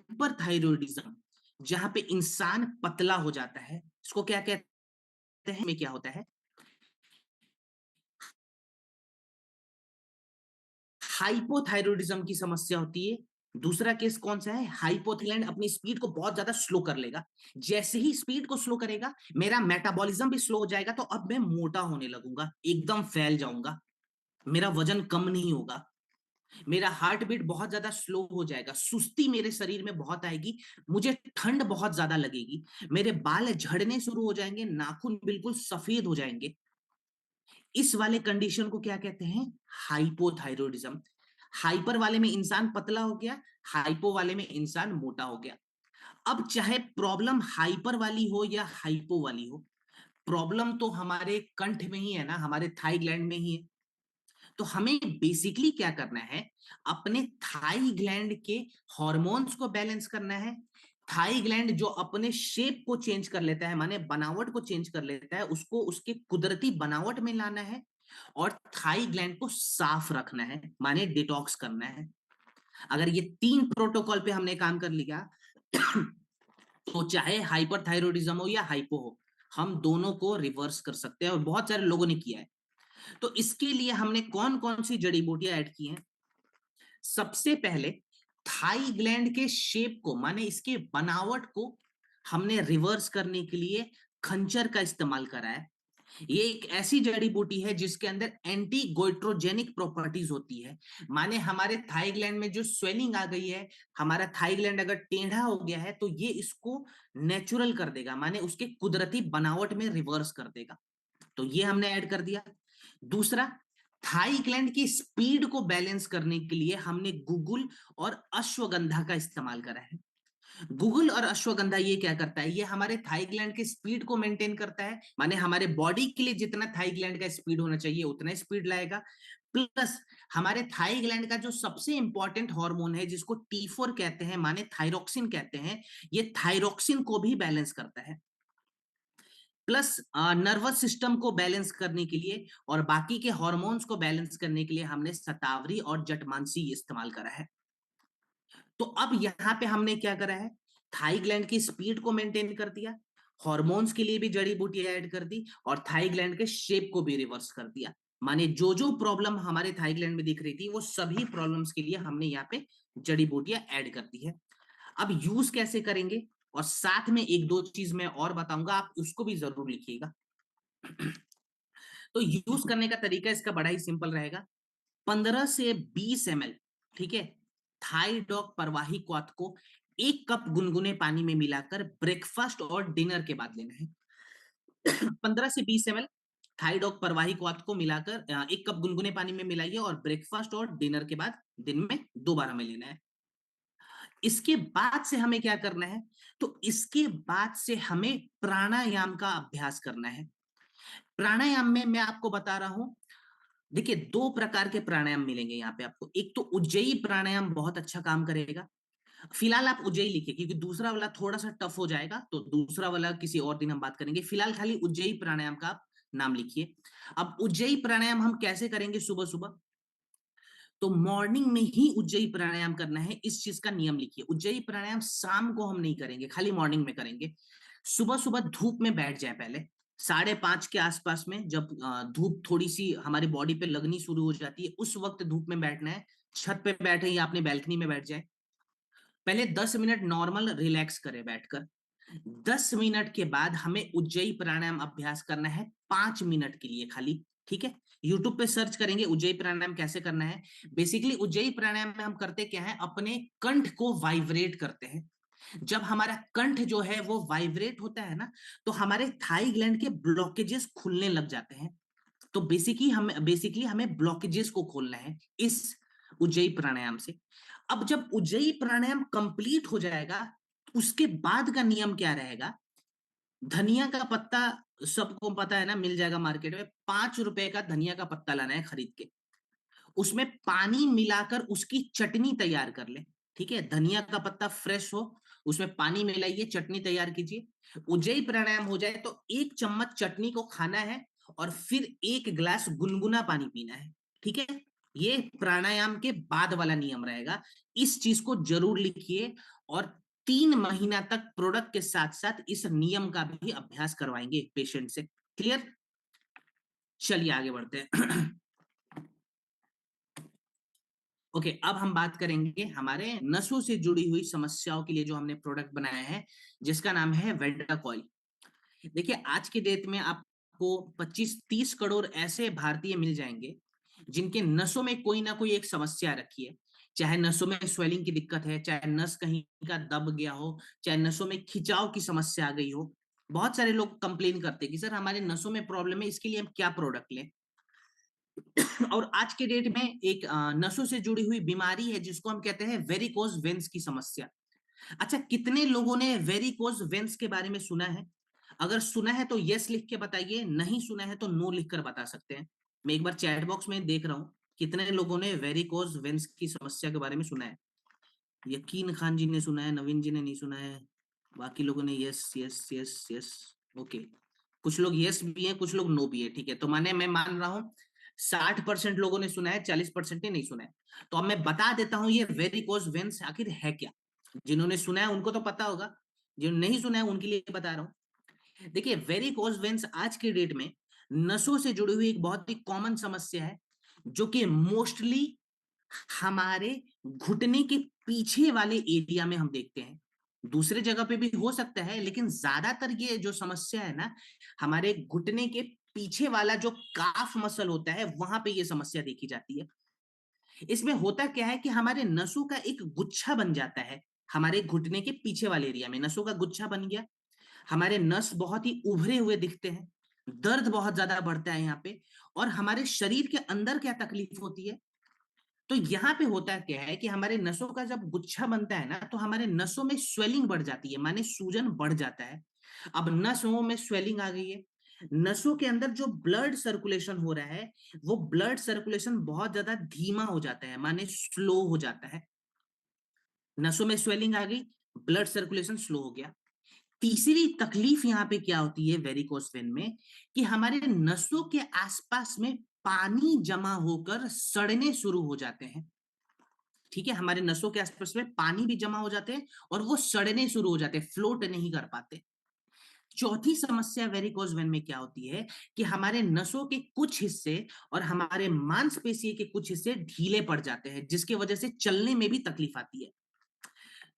हाइपरथायरॉयडिज्म, जहां पे इंसान पतला हो जाता है। इसको क्या कहते हैं, में क्या होता है, हाइपोथायरॉयडिज्म की समस्या होती है। दूसरा केस कौन सा है, हाइपोथायरॉयड अपनी स्पीड को बहुत ज्यादा स्लो कर लेगा। जैसे ही स्पीड को स्लो करेगा, मेरा मेटाबॉलिज्म भी स्लो हो जाएगा, तो अब मैं मोटा होने लगूंगा, एकदम फैल जाऊंगा, मेरा वजन कम नहीं होगा, मेरा हार्ट बीट बहुत ज्यादा स्लो हो जाएगा, सुस्ती मेरे शरीर में बहुत आएगी, मुझे ठंड बहुत ज्यादा लगेगी, मेरे बाल झड़ने शुरू हो जाएंगे, नाखून बिल्कुल सफेद हो जाएंगे। इस वाले कंडीशन को क्या कहते हैं, हाइपोथायरॉयडिज्म। हाइपर वाले में इंसान पतला हो गया, हाइपो वाले में इंसान मोटा हो गया। अब चाहे प्रॉब्लम हाइपर वाली हो या हाइपो वाली हो, प्रॉब्लम तो हमारे कंठ में ही है ना, हमारे थाई ग्लैंड में ही है। तो हमें बेसिकली क्या करना है, अपने थाई ग्लैंड के हॉर्मोन्स को बैलेंस करना है। थाई ग्लैंड जो अपने शेप को चेंज कर लेता है, माने बनावट को चेंज कर लेता है, उसको उसके कुदरती बनावट में लाना है। और थाई ग्लैंड को साफ रखना है, माने डिटॉक्स करना है। अगर ये तीन प्रोटोकॉल पे हमने काम कर लिया तो चाहे हाइपरथायरॉयडिज्म हो या हाइपो हो, हम दोनों को रिवर्स कर सकते हैं, और बहुत सारे लोगों ने किया है। तो इसके लिए हमने कौन कौन सी जड़ी बूटियां ऐड की हैं। सबसे पहले थाई ग्लैंड के शेप को, माने इसके बनावट को हमने रिवर्स करने के लिए खंजर का इस्तेमाल करा है। ये एक ऐसी जड़ी बूटी है जिसके अंदर एंटी गोइट्रोजेनिक प्रॉपर्टीज होती है। माने हमारे थाई ग्लैंड में जो स्वेलिंग आ गई है, हमारा थाई ग्लैंड अगर टेढ़ा हो गया है, तो ये इसको नेचुरल कर देगा, माने उसके कुदरती बनावट में रिवर्स कर देगा। तो ये हमने ऐड कर दिया। दूसरा, थाई ग्लैंड की स्पीड को बैलेंस करने के लिए हमने गूगल और अश्वगंधा का इस्तेमाल करा है। गूगल और अश्वगंधा ये क्या करता है, ये हमारे थाई ग्लैंड की स्पीड को मेंटेन करता है, माने हमारे बॉडी के लिए जितना थाई ग्लैंड का स्पीड होना चाहिए उतना स्पीड लाएगा। प्लस हमारे थाई ग्लैंड का जो सबसे इंपॉर्टेंट हार्मोन है, जिसको T4 कहते हैं, माने थायरोक्सिन कहते हैं, ये थायरोक्सिन को भी बैलेंस करता है। प्लस नर्वस सिस्टम को बैलेंस करने के लिए और बाकी के हॉर्मोन्स को बैलेंस करने के लिए हमने शतावरी और जटमांसी इस्तेमाल करा है। तो अब यहाँ पे हमने क्या करा है, थाई ग्लैंड की स्पीड को मेंटेन कर दिया, हॉर्मोन्स के लिए भी जड़ी बूटियां ऐड कर दी, और थाई ग्लैंड के शेप को भी रिवर्स कर दिया। माने जो जो प्रॉब्लम हमारे थाई ग्लैंड में दिख रही थी, वो सभी प्रॉब्लम्स के लिए हमने यहाँ पे जड़ी बूटियां ऐड कर दी है। अब यूज कैसे करेंगे, और साथ में एक दो चीज मैं और बताऊंगा, आप उसको भी जरूर लिखिएगा। तो यूज करने का तरीका इसका बड़ा ही सिंपल रहेगा। 15 से 20 ml, ठीक है, थाईडॉक परवाही क्वाथ को 1 कप गुनगुने पानी में मिलाकर ब्रेकफास्ट और डिनर के बाद लेना है। 15 से 20 ml थाइडॉग परवाही क्वाथ को मिलाकर 1 कप गुनगुने पानी में मिलाइए और ब्रेकफास्ट और डिनर के बाद दिन में 2 बार हमें लेना है। इसके बाद से हमें क्या करना है, तो इसके बाद से हमें प्राणायाम का अभ्यास करना है। प्राणायाम में मैं आपको बता रहा हूं, देखिए 2 प्रकार के प्राणायाम मिलेंगे यहाँ पे आपको। एक तो उज्जयी प्राणायाम बहुत अच्छा काम करेगा, फिलहाल आप उज्जयी लिखिए क्योंकि दूसरा वाला थोड़ा सा टफ हो जाएगा, तो दूसरा वाला किसी और दिन हम बात करेंगे। फिलहाल खाली उज्जयी प्राणायाम का आप नाम लिखिए। अब उज्जयी प्राणायाम हम कैसे करेंगे सुबह सुबह, तो मॉर्निंग में ही उज्जयी प्राणायाम करना है। इस चीज का नियम लिखिए, उज्जयी प्राणायाम शाम को हम नहीं करेंगे, खाली मॉर्निंग में करेंगे। सुबह सुबह धूप में बैठ जाए, पहले 5:30 के आसपास में, जब धूप थोड़ी सी हमारी बॉडी पे लगनी शुरू हो जाती है, उस वक्त धूप में बैठना है। छत पे बैठे या अपने बैल्कनी में बैठ जाए, पहले 10 मिनट नॉर्मल रिलैक्स करें बैठकर। 10 मिनट के बाद हमें उज्जयी प्राणायाम अभ्यास करना है 5 मिनट के लिए खाली, ठीक है। यूट्यूब पे सर्च करेंगे उज्जयी प्राणायाम कैसे करना है। बेसिकली उज्जयी प्राणायाम में हम करते क्या है, अपने कंठ को वाइब्रेट करते हैं। जब हमारा कंठ जो है वो वाइब्रेट होता है ना, तो हमारे थाई ग्लैंड के ब्लॉकेजेस खुलने लग जाते हैं। तो बेसिकली हमें ब्लॉकेजेस को खोलना है इस उज्जयी प्राणायाम से। अब जब उज्जयी प्राणायाम कंप्लीट हो जाएगा, उसके बाद का नियम क्या रहेगा, धनिया का पत्ता सबको पता है ना, मिल जाएगा मार्केट में। 5 रुपए का धनिया का पत्ता लाना है खरीद के, उसमें पानी मिलाकर उसकी चटनी तैयार कर ले, ठीक है। धनिया का पत्ता फ्रेश हो, उसमें पानी मिलाइए, चटनी तैयार कीजिए। उज्जयी प्राणायाम हो जाए तो 1 चम्मच चटनी को खाना है और फिर 1 गिलास गुनगुना पानी पीना है, ठीक है। ये प्राणायाम के बाद वाला नियम रहेगा, इस चीज को जरूर लिखिए। और 3 महीना तक प्रोडक्ट के साथ साथ इस नियम का भी अभ्यास करवाएंगे पेशेंट से। क्लियर, चलिए आगे बढ़ते हैं। ओके, अब हम बात करेंगे हमारे नसों से जुड़ी हुई समस्याओं के लिए जो हमने प्रोडक्ट बनाया है, जिसका नाम है वेंडाकॉइल। देखिए आज के डेट में आपको 25-30 करोड़ ऐसे भारतीय मिल जाएंगे जिनके नसों में कोई ना कोई एक समस्या रखी है। चाहे नसों में स्वेलिंग की दिक्कत है, चाहे नस कहीं का दब गया हो, चाहे नसों में खिंचाव की समस्या आ गई हो। बहुत सारे लोग कंप्लेन करते हैं कि सर हमारे नसों में प्रॉब्लम है, इसके लिए हम क्या प्रोडक्ट लें। और आज के डेट में एक नसों से जुड़ी हुई बीमारी है जिसको हम कहते हैं वेरिकोज वेन्स की समस्या। अच्छा, कितने लोगों ने वेरिकोज वेन्स के बारे में सुना है? अगर सुना है तो यस लिख के बताइए, नहीं सुना है तो नो लिख कर बता सकते हैं। मैं एक बार चैट बॉक्स में देख रहा हूं कितने लोगों ने वेरिकोज वेन्स की समस्या के बारे में सुना है। यकीन खान जी ने सुना है, नवीन जी ने नहीं सुना है, बाकी लोगों ने yes yes yes yes. Okay, कुछ लोग यस भी है, कुछ लोग नो भी है, ठीक है। तो मैं मान रहा हूं 60% लोगों ने सुना है, 40% ने नहीं सुना है। तो अब मैं बता देता हूं ये वेरिकोज वेन्स आखिर है क्या। जिन्होंने सुना है उनको तो पता होगा, जिन्होंने नहीं सुना है उनके लिए बता रहा हूं। देखिए वेरिकोज वेन्स आज के डेट में नसों से जुड़ी हुई एक बहुत ही कॉमन समस्या है, जो कि मोस्टली हमारे घुटने के पीछे वाले एरिया में हम देखते हैं। दूसरे जगह पे भी हो सकता है, लेकिन ज्यादातर ये जो समस्या है ना, हमारे घुटने के पीछे वाला जो काफ मसल होता है, वहां पे ये समस्या देखी जाती है। इसमें होता क्या है कि हमारे नसों का एक गुच्छा बन जाता है। हमारे घुटने के पीछे वाले एरिया में नसों का गुच्छा बन गया, हमारे नस बहुत ही उभरे हुए दिखते हैं, दर्द बहुत ज्यादा बढ़ता है यहाँ पे। और हमारे शरीर के अंदर क्या तकलीफ होती है, तो यहाँ पे होता क्या है कि हमारे नसों का जब गुच्छा बनता है ना, तो हमारे नसों में स्वेलिंग बढ़ जाती है, माने सूजन बढ़ जाता है। अब नसों में स्वेलिंग आ गई है, नसों के अंदर जो ब्लड सर्कुलेशन हो रहा है, वो ब्लड सर्कुलेशन बहुत ज्यादा धीमा हो जाता है, माने स्लो हो जाता है। नसों में स्वेलिंग आ गई, ब्लड सर्कुलेशन स्लो हो गया। तीसरी तकलीफ यहाँ पे क्या होती है वेरिकोस वेन में, कि हमारे नसों के आसपास में पानी जमा होकर सड़ने शुरू हो जाते हैं। ठीक है, हमारे नसों के आसपास में पानी भी जमा हो जाते हैं और वो सड़ने शुरू हो जाते हैं, फ्लोट नहीं कर पाते। चौथी समस्या वेरिकोज वेन में क्या होती है कि हमारे नसों के कुछ हिस्से और हमारे मांसपेशी के कुछ हिस्से ढीले पड़ जाते हैं, जिसकी वजह से चलने में भी तकलीफ आती है।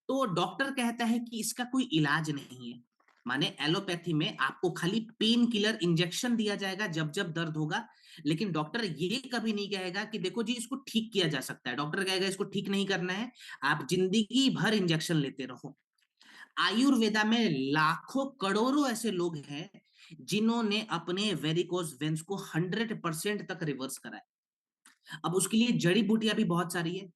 तो डॉक्टर कहता है कि इसका कोई इलाज नहीं है, माने एलोपैथी में आपको खाली पेन किलर इंजेक्शन दिया जाएगा जब जब दर्द होगा। लेकिन डॉक्टर ये कभी नहीं कहेगा कि देखो जी इसको ठीक किया जा सकता है, डॉक्टर कहेगा इसको ठीक नहीं करना है, आप जिंदगी भर इंजेक्शन लेते रहो। आयुर्वेदा में लाखों करोड़ों ऐसे लोग हैं जिन्होंने अपने वेरिकोज वेन्स को 100% तक रिवर्स करा है। अब उसके लिए जड़ी बूटियां भी बहुत सारी है,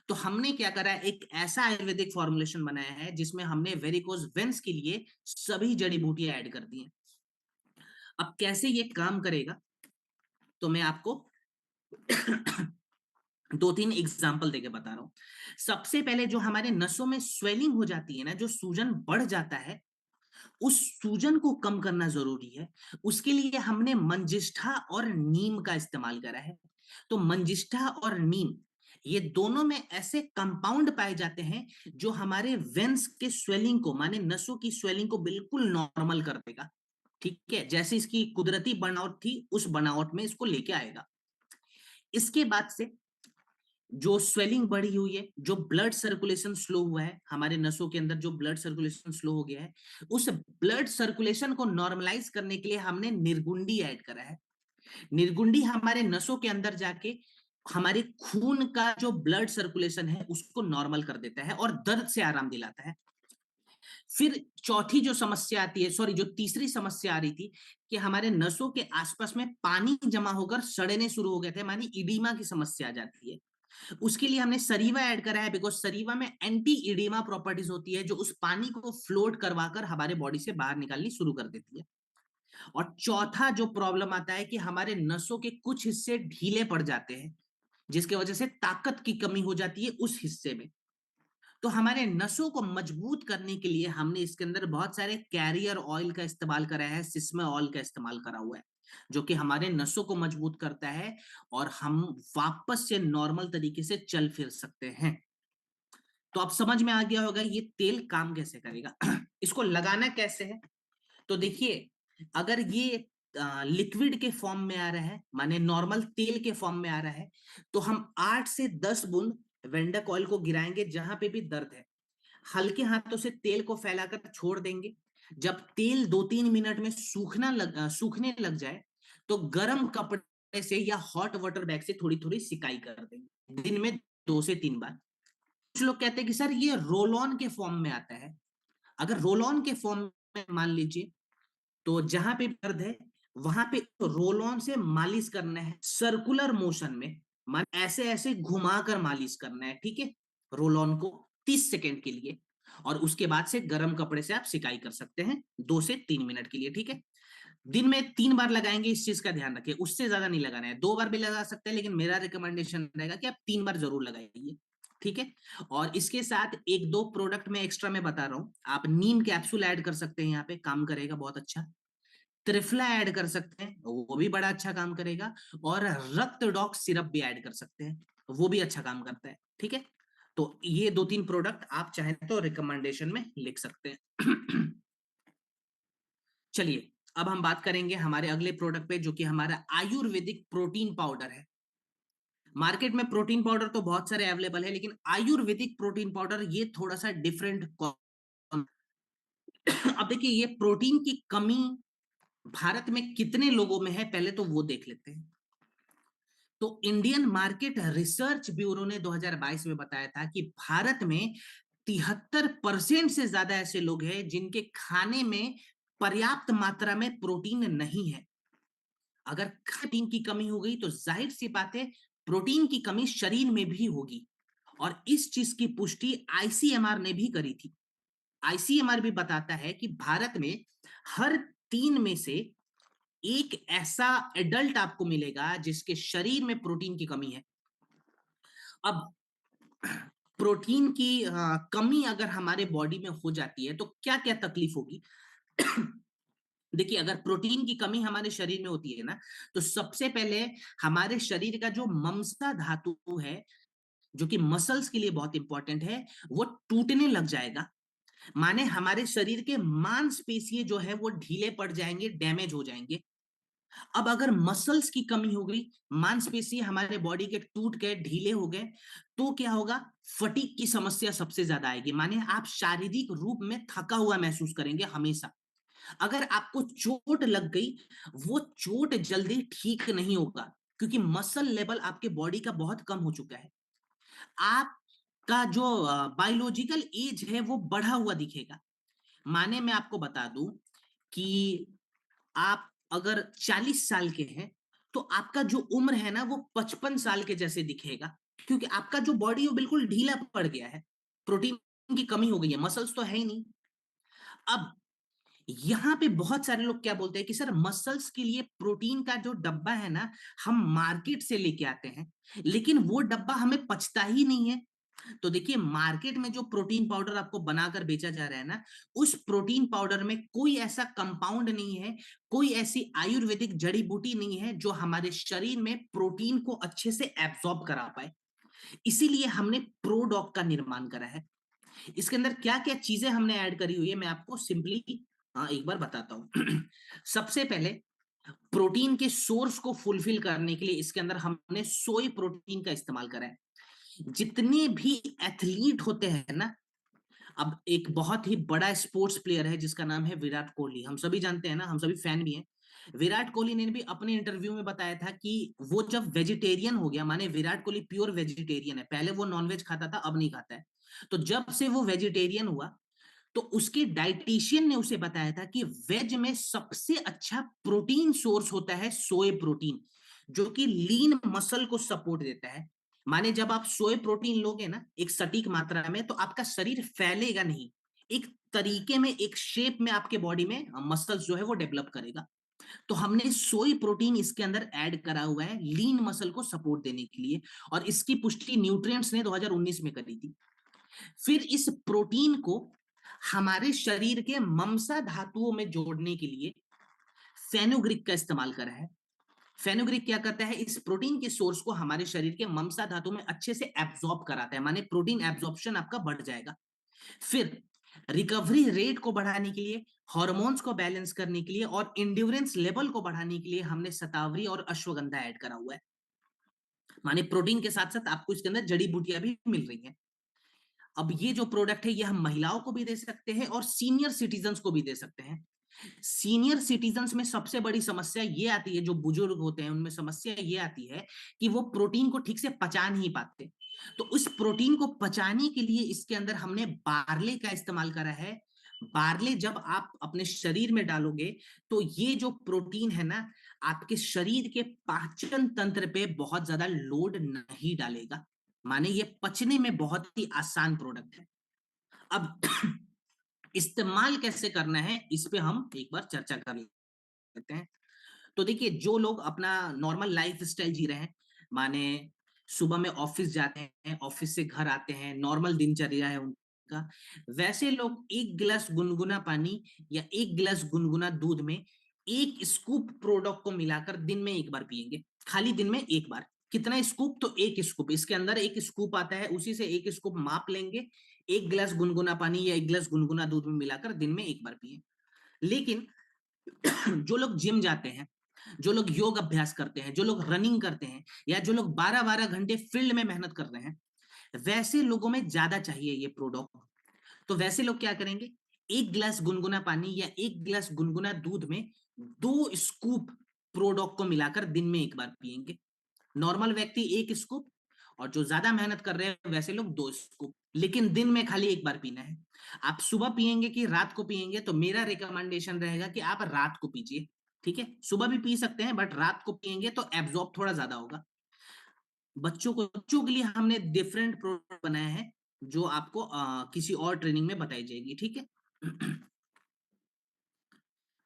तो हमने क्या करा है, एक ऐसा आयुर्वेदिक फॉर्मुलेशन बनाया है जिसमें हमने वेरिकोज वेन्स के लिए सभी जड़ी बूटियां ऐड कर दी हैं। अब कैसे ये काम करेगा, तो मैं आपको 2-3 एग्जाम्पल देके बता रहा हूं। सबसे पहले जो हमारे नसों में स्वेलिंग हो जाती है ना, जो सूजन बढ़ जाता है, उस सूजन को कम करना जरूरी है। उसके लिए हमने मंजिष्ठा और नीम का इस्तेमाल करा है। तो मंजिष्ठा और नीम, ये दोनों में ऐसे कंपाउंड पाए जाते हैं जो हमारे वेन्स के स्वेलिंग को, माने नसों की स्वेलिंग को बिल्कुल नॉर्मल कर देगा। ठीक है, जैसे इसकी कुदरती बनावट थी उस बनावट में इसको लेके आएगा। इसके बाद से जो स्वेलिंग बढ़ी हुई है, जो ब्लड सर्कुलेशन स्लो हुआ है, हमारे नसों के अंदर जो ब्लड सर्कुलेशन स्लो हो गया है, उस ब्लड सर्कुलेशन को नॉर्मलाइज करने के लिए हमने निर्गुंडी ऐड करा है। निर्गुंडी हमारे नसों के अंदर जाके हमारे खून का जो ब्लड सर्कुलेशन है उसको नॉर्मल कर देता है और दर्द से आराम दिलाता है। फिर चौथी जो समस्या आती है, सॉरी, जो तीसरी समस्या आ रही थी कि हमारे नसों के आसपास में पानी जमा होकर सड़ने शुरू हो गए थे, मानी इडीमा की समस्या आ जाती है। उसके लिए हमने सरीवा ऐड करा है, बिकॉज सरीवा में एंटी इडीमा प्रॉपर्टीज होती है जो उस पानी को फ्लोट करवाकर हमारे बॉडी से बाहर निकालनी शुरू कर देती है। और चौथा जो प्रॉब्लम आता है कि हमारे नसों के कुछ हिस्से ढीले पड़ जाते हैं, जिसकी वजह से ताकत की कमी हो जाती है उस हिस्से में। तो हमारे नसों को मजबूत करने के लिए हमने इसके अंदर बहुत सारे कैरियर ऑयल का इस्तेमाल करा है, सिस्मे ऑयल का इस्तेमाल करा हुआ है, जो कि हमारे नसों को मजबूत करता है और हम वापस से नॉर्मल तरीके से चल फिर सकते हैं। तो अब समझ में आ गया होगा ये तेल काम कैसे करेगा। इसको लगाना कैसे है, तो देखिए, अगर ये लिक्विड के फॉर्म में आ रहा है, माने नॉर्मल तेल के फॉर्म में आ रहा है, तो हम 8 से 10 बूंद वेंडक ऑयल को गिराएंगे जहां पे भी दर्द है। हल्के हाथों से तेल को फैलाकर छोड़ देंगे। जब तेल 2-3 मिनट में सूखने लग जाए, तो गर्म कपड़े से या हॉट वाटर बैग से थोड़ी थोड़ी सिकाई कर देंगे, दिन में 2 से 3 बार। कुछ लोग कहते हैं कि सर ये रोल ऑन के फॉर्म में आता है। अगर रोल ऑन के फॉर्म में मान लीजिए, तो जहां पे दर्द है वहां पे रोल ऑन से मालिश करना है, सर्कुलर मोशन में, मान ऐसे ऐसे घुमाकर मालिश करना है, ठीक है, रोल ऑन को 30 सेकेंड के लिए। और उसके बाद से गर्म कपड़े से आप सिकाई कर सकते हैं 2 से 3 मिनट के लिए, ठीक है। दिन में 3 बार लगाएंगे, इस चीज का ध्यान रखिए, उससे ज्यादा नहीं लगाना है। 2 बार भी लगा सकते हैं, लेकिन मेरा रिकमेंडेशन रहेगा कि आप 3 बार जरूर लगाइए, ठीक है। और इसके साथ 1-2 प्रोडक्ट में एक्स्ट्रा मैं बता रहा हूं, आप नीम कैप्सूल ऐड कर सकते हैं, यहाँ पे काम करेगा बहुत अच्छा। त्रिफला ऐड कर सकते हैं, वो भी बड़ा अच्छा काम करेगा। और रक्त डॉक सिरप भी ऐड कर सकते हैं, वो भी अच्छा काम करता है, ठीक है। तो ये 2-3 प्रोडक्ट आप चाहें तो रिकमेंडेशन में लिख सकते हैं। चलिए, अब हम बात करेंगे हमारे अगले प्रोडक्ट पे, जो कि हमारा आयुर्वेदिक प्रोटीन पाउडर है। मार्केट में प्रोटीन पाउडर तो बहुत सारे अवेलेबल है, लेकिन आयुर्वेदिक प्रोटीन पाउडर ये थोड़ा सा डिफरेंट। अब देखिए, ये प्रोटीन की कमी भारत में कितने लोगों में है, पहले तो वो देख लेते हैं। तो इंडियन मार्केट रिसर्च ब्यूरो ने 2022 में बताया था कि भारत में 73% से ज्यादा ऐसे लोग हैं जिनके खाने में पर्याप्त मात्रा में प्रोटीन नहीं है। अगर प्रोटीन की कमी हो गई तो जाहिर सी बात है प्रोटीन की कमी शरीर में भी होगी। और इस चीज की पुष्टि आईसीएमआर ने भी करी थी। आईसीएमआर भी बताता है कि भारत में हर 3 में से एक ऐसा एडल्ट आपको मिलेगा जिसके शरीर में प्रोटीन की कमी है। अब प्रोटीन की कमी अगर हमारे बॉडी में हो जाती है तो क्या क्या तकलीफ होगी। देखिए, अगर प्रोटीन की कमी हमारे शरीर में होती है ना, तो सबसे पहले हमारे शरीर का जो ममसा धातु है, जो कि मसल्स के लिए बहुत इंपॉर्टेंट है, वो टूटने लग जाएगा। माने हमारे शरीर के मांसपेशियां जो है वो ढीले पड़ जाएंगे, डैमेज हो जाएंगे। अब अगर मसल्स की कमी हो गई, मांसपेशी हमारे बॉडी के टूट गए, ढीले हो गए, तो क्या होगा, फटीग की समस्या सबसे ज्यादा आएगी। माने आप शारीरिक रूप में थका हुआ महसूस करेंगे हमेशा। अगर आपको चोट लग गई, वो चोट जल्दी ठीक नहीं होगा, क्योंकि मसल लेवल आपके बॉडी का बहुत कम हो चुका है। आपका जो बायोलॉजिकल एज है वो बढ़ा हुआ दिखेगा। माने मैं आपको बता दूं कि आप अगर 40 साल के हैं तो आपका जो उम्र है ना वो 55 साल के जैसे दिखेगा, क्योंकि आपका जो बॉडी है वो बिल्कुल ढीला पड़ गया है, प्रोटीन की कमी हो गई है, मसल्स तो है ही नहीं। अब यहां पे बहुत सारे लोग क्या बोलते हैं कि सर मसल्स के लिए प्रोटीन का जो डब्बा है ना हम मार्केट से लेके आते हैं, लेकिन वो डब्बा हमें पचता ही नहीं है। तो देखिए मार्केट में जो प्रोटीन पाउडर आपको बनाकर बेचा जा रहा है ना, उस प्रोटीन पाउडर में कोई ऐसा कंपाउंड नहीं है, कोई ऐसी आयुर्वेदिक जड़ी बूटी नहीं है जो हमारे शरीर में प्रोटीन को अच्छे से एब्जॉर्ब करा पाए। इसीलिए हमने प्रोडॉक का निर्माण करा है। इसके अंदर क्या क्या चीजें हमने ऐड करी हुई है मैं आपको सिंपली एक बार बताता हूं। सबसे पहले प्रोटीन के सोर्स को फुलफिल करने के लिए इसके अंदर हमने सोई प्रोटीन का इस्तेमाल करा है। जितने भी एथलीट होते हैं ना, अब एक बहुत ही बड़ा स्पोर्ट्स प्लेयर है जिसका नाम है विराट कोहली, हम सभी जानते हैं ना, हम सभी फैन भी हैं। विराट कोहली ने भी अपने इंटरव्यू में बताया था कि वो जब वेजिटेरियन हो गया, माने विराट कोहली प्योर वेजिटेरियन है, पहले वो नॉनवेज खाता था अब नहीं खाता है, तो जब से वो वेजिटेरियन हुआ तो उसके डाइटिशियन ने उसे बताया था कि वेज में सबसे अच्छा प्रोटीन सोर्स होता है सोए प्रोटीन, जो कि लीन मसल को सपोर्ट देता है। माने जब आप सोए प्रोटीन लोगे ना एक सटीक मात्रा में, तो आपका शरीर फैलेगा नहीं, एक तरीके में एक शेप में आपके बॉडी में मसल्स जो है वो डेवलप करेगा। तो हमने सोई प्रोटीन इसके अंदर ऐड करा हुआ है लीन मसल को सपोर्ट देने के लिए, और इसकी पुष्टि न्यूट्रिएंट्स ने 2019 में करी थी। फिर इस प्रोटीन को हमारे शरीर के ममसा धातुओं में जोड़ने के लिए फेनुग्रिक का इस्तेमाल करा है। फेनुग्रिक क्या करता है, इस प्रोटीन के सोर्स को हमारे शरीर के ममसा धातु में अच्छे से एब्जॉर्ब कराता है, माने प्रोटीन एब्जॉर्प्शन आपका बढ़ जाएगा। फिर रिकवरी रेट को बढ़ाने के लिए, हार्मोन्स को बैलेंस करने के लिए और इंड्योरेंस लेवल को बढ़ाने के लिए हमने शतावरी और अश्वगंधा ऐड करा हुआ है। माने प्रोटीन के साथ साथ आपको इसके अंदर जड़ी बूटियां भी मिल रही हैं। अब ये जो प्रोडक्ट है ये हम महिलाओं को भी दे सकते हैं और सीनियर सिटीजन्स को भी दे सकते हैं। सीनियर सिटीजन्स में सबसे बड़ी समस्या ये आती है, जो बुजुर्ग होते हैं उनमें समस्या ये आती है कि वो प्रोटीन को ठीक से पचा नहीं पाते। तो उस प्रोटीन को पचाने के लिए इसके अंदर हमने बार्ले का इस्तेमाल करा है। बार्ले जब आप अपने शरीर में डालोगे तो ये जो प्रोटीन है ना आपके शरीर के पाचन तंत्र पे बहुत ज्यादा लोड नहीं डालेगा, माने ये पचने में बहुत ही आसान प्रोडक्ट है। अब इस्तेमाल कैसे करना है इस पे हम एक बार चर्चा कर लेते हैं। तो देखिए जो लोग अपना नॉर्मल लाइफ स्टाइल जी रहे हैं, माने सुबह में ऑफिस जाते हैं, ऑफिस से घर आते हैं, नॉर्मल दिनचर्या है उनका, वैसे लोग एक गिलास गुनगुना पानी या एक गिलास गुनगुना दूध में एक स्कूप प्रोडक्ट को मिलाकर दिन में एक बार पिएंगे, खाली दिन में एक बार। कितना स्कूप, तो एक स्कूप, इसके अंदर एक स्कूप आता है, उसी से एक स्कूप माप लेंगे, एक गिलास गुनगुना पानी या एक गिलास गुनगुना दूध में मिलाकर दिन में एक बार पिए। लेकिन जो लोग जिम जाते हैं, जो लोग योग अभ्यास करते हैं, जो लोग रनिंग करते हैं, या जो लोग 12-12 घंटे फील्ड में मेहनत कर रहे हैं, वैसे लोगों में ज्यादा चाहिए ये प्रोडक्ट। तो वैसे लोग क्या करेंगे, एक गिलास गुनगुना पानी या एक गिलास गुनगुना दूध में 2 स्कूप प्रोडक्ट को मिलाकर दिन में एक बार पिएंगे। नॉर्मल व्यक्ति एक स्कूप, और जो ज्यादा मेहनत कर रहे हैं वैसे लोग 2 स्कूप, लेकिन दिन में खाली एक बार पीना है। आप सुबह पिएंगे कि रात को पिएंगे, तो मेरा रिकमेंडेशन रहेगा कि आप रात को पीजिए। ठीक है, सुबह भी पी सकते हैं बट रात को पिएंगे तो एब्जॉर्ब थोड़ा ज्यादा होगा। बच्चों के लिए हमने डिफरेंट प्रोडक्ट बनाए हैं जो आपको किसी और ट्रेनिंग में बताई जाएगी, ठीक है।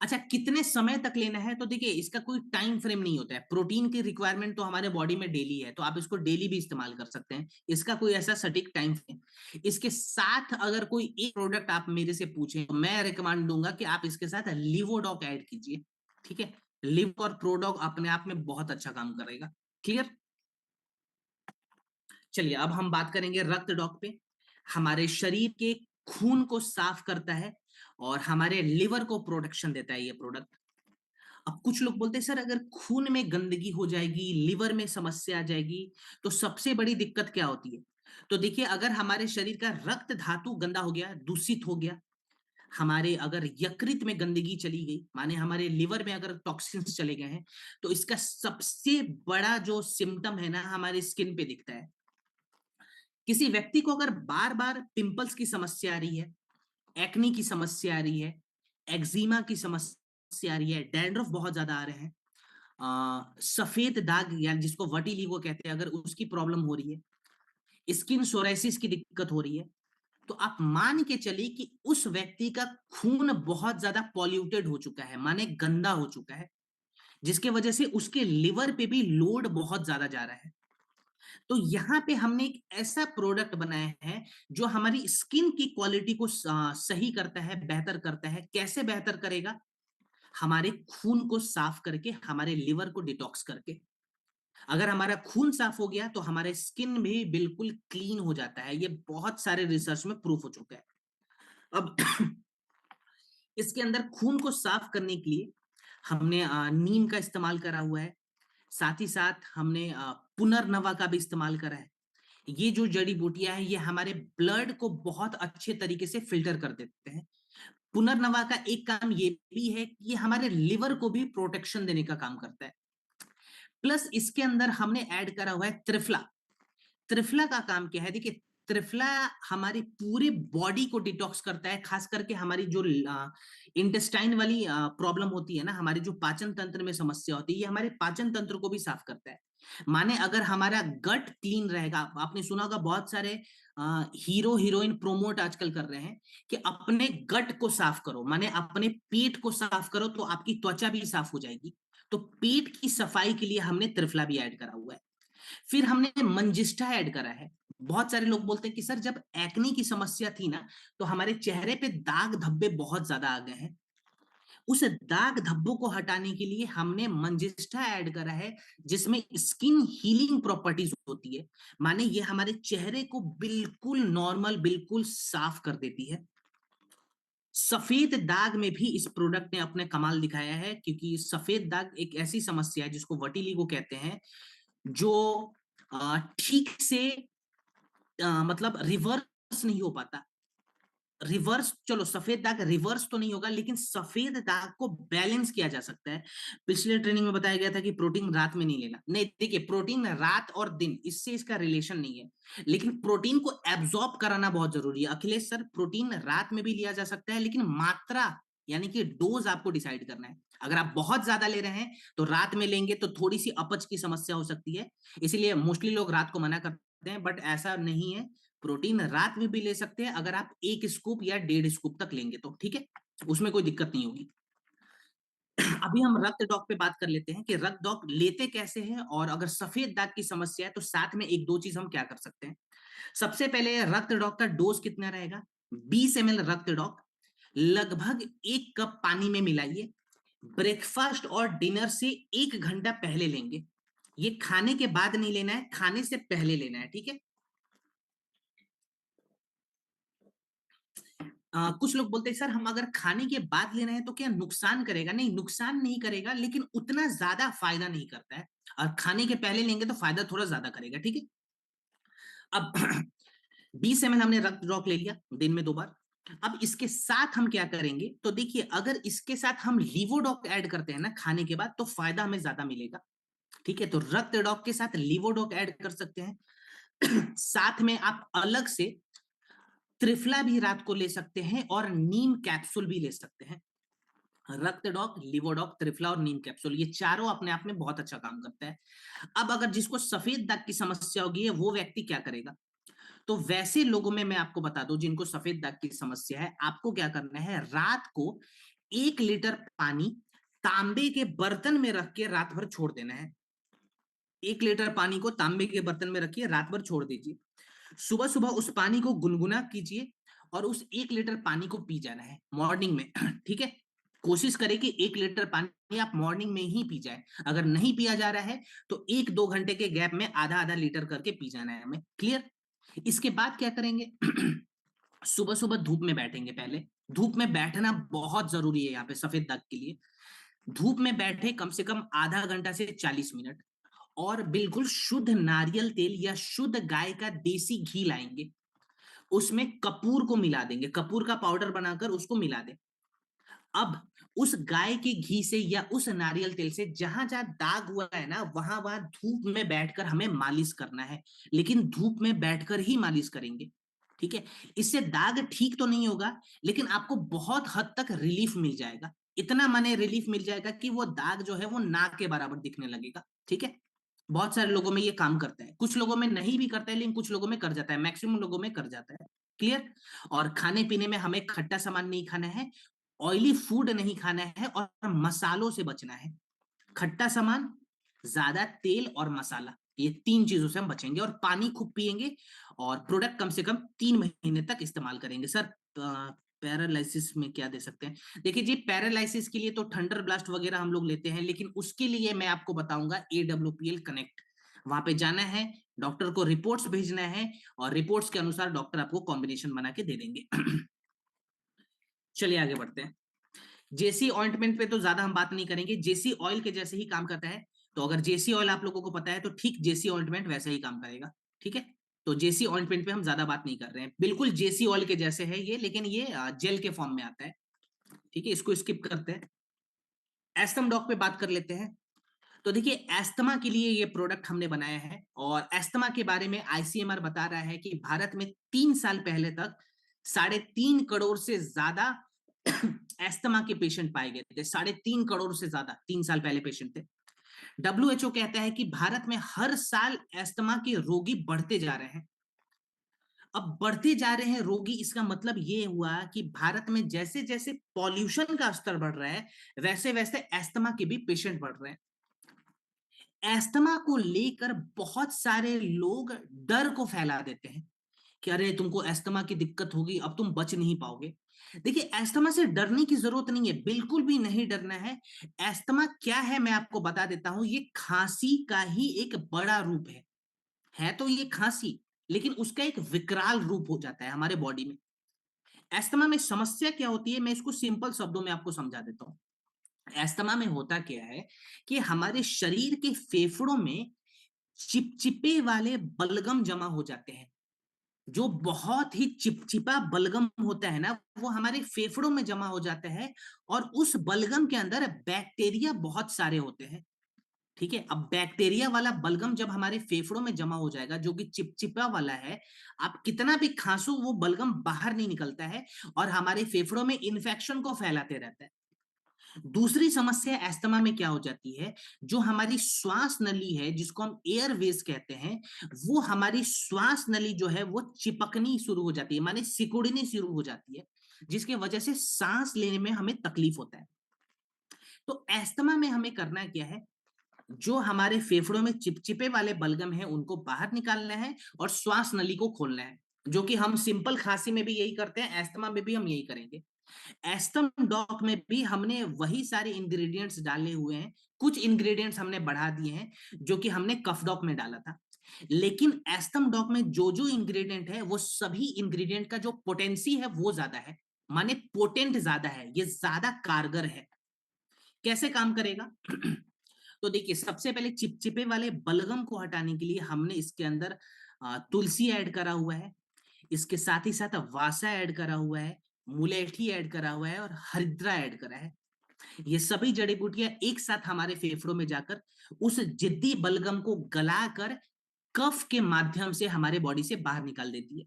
अच्छा, कितने समय तक लेना है, तो देखिए इसका कोई टाइम फ्रेम नहीं होता है। प्रोटीन की रिक्वायरमेंट तो हमारे बॉडी में डेली है, तो आप इसको डेली भी इस्तेमाल कर सकते हैं, इसका कोई ऐसा सटीक टाइम फ्रेम। इसके साथ अगर कोई एक प्रोडक्ट आप मेरे से पूछें तो मैं रिकमेंड दूंगा कि आप इसके साथ लिवोडॉक ऐड कीजिए। ठीक है, लिव और प्रोडॉक अपने आप में बहुत अच्छा काम करेगा। क्लियर। चलिए अब हम बात करेंगे रक्त डॉक पे। हमारे शरीर के खून को साफ करता है और हमारे लिवर को प्रोटेक्शन देता है ये प्रोडक्ट। अब कुछ लोग बोलते हैं सर अगर खून में गंदगी हो जाएगी, लिवर में समस्या आ जाएगी, तो सबसे बड़ी दिक्कत क्या होती है। तो देखिए अगर हमारे शरीर का रक्त धातु गंदा हो गया, दूषित हो गया, हमारे अगर यकृत में गंदगी चली गई, माने हमारे लिवर में अगर टॉक्सिन्स चले गए हैं, तो इसका सबसे बड़ा जो सिम्टम है ना हमारे स्किन पे दिखता है। किसी व्यक्ति को अगर बार बार पिंपल्स की समस्या आ रही है, एक्नी की समस्या आ रही है, एक्जिमा की समस्या समस्या आ रही है, डैंड्रफ बहुत ज्यादा आ रहे हैं, सफेद दाग या जिसको वटिलिगो कहते हैं, अगर उसकी प्रॉब्लम हो रही है, स्किन सोराइसिस की दिक्कत हो रही है, तो आप मान के चलिए कि उस व्यक्ति का खून बहुत ज्यादा पॉल्यूटेड हो चुका है, माने गंदा हो चुका है, जिसके वजह से उसके लिवर पे भी लोड बहुत ज्यादा जा रहा है। तो यहाँ पे हमने एक ऐसा प्रोडक्ट बनाया है जो हमारी स्किन की क्वालिटी को सही करता है, बेहतर करता है। कैसे बेहतर करेगा? हमारे खून को साफ करके, हमारे लिवर को डिटॉक्स करके। अगर हमारा खून साफ हो गया तो हमारे स्किन भी बिल्कुल क्लीन हो जाता है। ये बहुत सारे रिसर्च में प्रूफ हो चुका है। अब इसके अंदर खून को साफ करने के लिए हमने नीम का इस्तेमाल करा हुआ है, साथ ही साथ हमने पुनर्नवा का भी इस्तेमाल करा है। ये जो जड़ी बूटियां हैं ये हमारे ब्लड को बहुत अच्छे तरीके से फिल्टर कर देते हैं। पुनर्नवा का एक काम ये भी है कि ये हमारे लिवर को भी प्रोटेक्शन देने का काम करता है। प्लस इसके अंदर हमने ऐड करा हुआ है त्रिफला। त्रिफला का काम क्या है? देखिए, त्रिफला हमारी पूरी बॉडी को डिटॉक्स करता है, खास करके हमारी जो इंटेस्टाइन वाली प्रॉब्लम होती है ना, हमारी जो पाचन तंत्र में समस्या होती है, ये हमारे पाचन तंत्र को भी साफ करता है। माने अगर हमारा गट क्लीन रहेगा, आपने सुना होगा बहुत सारे हीरो हीरोइन प्रोमोट आजकल कर रहे हैं कि अपने गट को साफ करो, माने अपने पेट को साफ करो तो आपकी त्वचा भी साफ हो जाएगी। तो पेट की सफाई के लिए हमने त्रिफला भी ऐड करा हुआ है। फिर हमने मंजिष्ठा ऐड करा है। बहुत सारे लोग बोलते हैं कि सर जब एक्नी की समस्या थी ना, तो हमारे चेहरे पे दाग धब्बे बहुत ज्यादा आ गए हैं। उस दाग धब्बों को हटाने के लिए हमने मंजिष्ठा ऐड करा है, जिसमें स्किन हीलिंग प्रॉपर्टीज होती है। माने ये हमारे चेहरे को बिल्कुल नॉर्मल, बिल्कुल साफ कर देती है। सफेद दाग में भी इस प्रोडक्ट ने अपने कमाल दिखाया है, क्योंकि सफेद दाग एक ऐसी समस्या है जिसको वटिलिगो कहते हैं, जो ठीक से मतलब रिवर्स नहीं हो पाता। रिवर्स, चलो सफेद दाग रिवर्स तो नहीं होगा, लेकिन सफेद दाग को बैलेंस किया जा सकता है। पिछले ट्रेनिंग में बताया गया था कि प्रोटीन रात में नहीं लेना। नहीं, देखिए, प्रोटीन रात और दिन इससे इसका रिलेशन नहीं है, लेकिन प्रोटीन को एब्जॉर्ब कराना बहुत जरूरी है। अखिलेश सर, प्रोटीन रात में भी लिया जा सकता है, लेकिन मात्रा यानी कि डोज आपको डिसाइड करना है। अगर आप बहुत ज्यादा ले रहे हैं तो रात में लेंगे तो थोड़ी सी अपच की समस्या हो सकती है, इसीलिए मोस्टली लोग रात को मना करते हैं, बट ऐसा नहीं है। प्रोटीन रात में भी ले सकते हैं, अगर आप 1 स्कूप या 1.5 स्कूप तक लेंगे तो ठीक है, उसमें कोई दिक्कत नहीं होगी। अभी हम रक्त डॉक पे बात कर लेते हैं कि रक्त डॉक लेते कैसे हैं, और अगर सफेद दाग की समस्या है तो साथ में एक दो चीज हम क्या कर सकते हैं। सबसे पहले रक्त डॉक का डोज कितना रहेगा? 20 ml रक्त डॉक लगभग 1 कप पानी में मिलाइए। ब्रेकफास्ट और डिनर से 1 घंटा पहले लेंगे। ये खाने के बाद नहीं लेना है, खाने से पहले लेना है, ठीक है। कुछ लोग बोलते हैं सर हम अगर खाने के बाद ले रहे हैं तो क्या नुकसान करेगा? नहीं, नुकसान नहीं करेगा, लेकिन उतना ज्यादा फायदा नहीं करता है। और खाने के पहले लेंगे तो फायदा थोड़ा ज्यादा करेगा, ठीक है। अब 20 ml हमने रक्त ड्रॉप ले लिया दिन में 2 बार। अब इसके साथ हम क्या करेंगे, तो देखिए, अगर इसके साथ हम लीवोडॉक ऐड करते हैं ना खाने के बाद, तो फायदा हमें ज्यादा मिलेगा, ठीक है। तो रक्त डॉक के साथ लीवोडॉक ऐड कर सकते हैं। साथ में आप अलग से त्रिफला भी रात को ले सकते हैं, और नीम कैप्सूल भी ले सकते हैं। रक्त डॉक, लिवोडॉक, त्रिफला और नीम कैप्सूल, ये चारों अपने आप में बहुत अच्छा काम करता है। अब अगर जिसको सफेद दाग की समस्या होगी है, वो व्यक्ति क्या करेगा? तो वैसे लोगों में मैं आपको बता दूं जिनको सफेद दाग की समस्या है, आपको क्या करना है, रात को 1 लीटर पानी तांबे के बर्तन में रख के रात भर छोड़ देना है। 1 लीटर पानी को तांबे के बर्तन में रखिए, रात भर छोड़ दीजिए। सुबह सुबह उस पानी को गुनगुना कीजिए, और उस 1 लीटर पानी को पी जाना है मॉर्निंग में। ठीक है। कोशिश करें कि 1 लीटर पानी आप मॉर्निंग में ही पी जाए। अगर नहीं पिया जा रहा है तो 1-2 घंटे के गैप में आधा आधा लीटर करके पी जाना है हमें। क्लियर? इसके बाद क्या करेंगे? सुबह सुबह धूप में बैठेंगे। पहले धूप में बैठना बहुत जरूरी है यहाँ पे सफेद दाग के लिए। धूप में बैठे कम से कम आधा घंटा से 40 मिनट, और बिल्कुल शुद्ध नारियल तेल या शुद्ध गाय का देसी घी लाएंगे, उसमें कपूर को मिला देंगे, कपूर का पाउडर बनाकर उसको मिला दें। अब उस गाय के घी से या उस नारियल तेल से जहां जहां दाग हुआ है ना, वहां वहां धूप में बैठकर हमें मालिश करना है, लेकिन धूप में बैठकर ही मालिश करेंगे, ठीक है। इससे दाग ठीक तो नहीं होगा, लेकिन आपको बहुत हद तक रिलीफ मिल जाएगा। इतना माने रिलीफ मिल जाएगा कि वो दाग जो है वो नाक के बराबर दिखने लगेगा। ठीक है, बहुत सारे लोगों में ये काम करता है, कुछ लोगों में नहीं भी करता है, लेकिन कुछ लोगों में कर जाता है, मैक्सिमम लोगों में कर जाता है। क्लियर। और खाने पीने में हमें खट्टा सामान नहीं खाना है, ऑयली फूड नहीं खाना है, और मसालों से बचना है। खट्टा सामान, ज्यादा तेल और मसाला, ये तीन चीजों से हम बचेंगे, और पानी खूब पिएंगे, और प्रोडक्ट कम से कम 3 महीने तक इस्तेमाल करेंगे। सर पैरालिसिस में क्या दे सकते हैं? देखिए जी, पैरालिसिस के लिए तो थंडर ब्लास्ट वगैरह हम लोग लेते हैं, लेकिन उसके लिए मैं आपको बताऊंगा AWPL कनेक्ट। वहां पे जाना है, डॉक्टर को रिपोर्ट्स भेजना है, और रिपोर्ट्स के अनुसार डॉक्टर आपको कॉम्बिनेशन बना के दे देंगे। चलिए आगे बढ़ते हैं। जेसी ऑइंटमेंट पे तो ज्यादा हम बात नहीं करेंगे, जेसी ऑयल के जैसे ही काम करता है। तो अगर जेसी ऑयल आप लोगों को पता है तो ठीक जेसी ऑइंटमेंट वैसे ही काम करेगा। ठीक है, तो जेसी ऑइंटमेंट पे हम ज्यादा बात नहीं कर रहे हैं, बिल्कुल जेसी ऑयल के जैसे है ये, लेकिन ये जेल के फॉर्म में आता है। ठीक है, इसको स्किप करते हैं। एस्थम डॉक पे बात कर लेते हैं। तो देखिए, एस्थमा के लिए ये प्रोडक्ट हमने बनाया है, और एस्थमा के बारे में ICMR बता रहा है कि भारत में 3 साल पहले तक 3.5 करोड़ से ज्यादा एस्थमा के पेशेंट पाए गए थे। 3.5 करोड़ से ज्यादा 3 साल पहले पेशेंट थे। WHO कहता है कि भारत में हर साल एस्थमा के रोगी बढ़ते जा रहे हैं। अब बढ़ते जा रहे हैं रोगी, इसका मतलब ये हुआ कि भारत में जैसे जैसे पॉल्यूशन का स्तर बढ़ रहा है, वैसे वैसे एस्थमा के भी पेशेंट बढ़ रहे हैं। एस्थमा को लेकर बहुत सारे लोग डर को फैला देते हैं कि अरे तुमको एस्थमा की दिक्कत होगी, अब तुम बच नहीं पाओगे। देखिए, एस्थमा से डरने की जरूरत नहीं है, बिल्कुल भी नहीं डरना है। एस्थमा क्या है मैं आपको बता देता हूं, ये खांसी का ही एक बड़ा रूप है तो ये खांसी, लेकिन उसका एक विकराल रूप हो जाता है हमारे बॉडी में। एस्थमा में समस्या क्या होती है, मैं इसको सिंपल शब्दों में आपको समझा देता हूं। एस्थमा में होता क्या है कि हमारे शरीर के फेफड़ों में चिपचिपे वाले बलगम जमा हो जाते हैं। जो बहुत ही चिपचिपा बलगम होता है ना, वो हमारे फेफड़ों में जमा हो जाता है, और उस बलगम के अंदर बैक्टीरिया बहुत सारे होते हैं। ठीक है, अब बैक्टीरिया वाला बलगम जब हमारे फेफड़ों में जमा हो जाएगा, जो कि चिपचिपा वाला है, आप कितना भी खांसो वो बलगम बाहर नहीं निकलता है, और हमारे फेफड़ों में इन्फेक्शन को फैलाते रहता है। दूसरी समस्या एस्थमा में क्या हो जाती है, जो हमारी श्वास नली है, जिसको हम एयरवेज कहते हैं, वो हमारी श्वास नली जो है वो चिपकनी शुरू हो जाती है, माने सिकुड़नी शुरू हो जाती है, जिसकी वजह से सांस लेने में हमें तकलीफ होता है। तो एस्थमा में हमें करना क्या है, जो हमारे फेफड़ों में चिपचिपे वाले बलगम है उनको बाहर निकालना है, और श्वास नली को खोलना है, जो कि हम सिंपल खांसी में भी यही करते हैं, एस्थमा में भी हम यही करेंगे। एस्टम डॉक में भी हमने वही सारे इंग्रेडिएंट्स डाले हुए हैं, कुछ इंग्रेडिएंट्स हमने बढ़ा दिए हैं, जो कि हमने कफ डॉक में डाला था। लेकिन एस्टम डॉक में जो जो इंग्रेडिएंट है, वो सभी इंग्रेडिएंट का जो पोटेंसी है वो ज्यादा है, माने पोटेंट ज्यादा है, ये ज्यादा कारगर है। कैसे काम करेगा? तो देखिए, सबसे पहले चिपचिपे वाले बलगम को हटाने के लिए हमने इसके अंदर तुलसी ऐड करा हुआ है, इसके साथ ही साथ वासा ऐड करा हुआ है, मुलेठी ऐड करा हुआ है, और हरिद्रा ऐड करा है। ये सभी जड़ी बूटियां एक साथ हमारे फेफड़ों में जाकर उस जिद्दी बलगम को गलाकर कफ के माध्यम से हमारे बॉडी से बाहर निकाल देती है।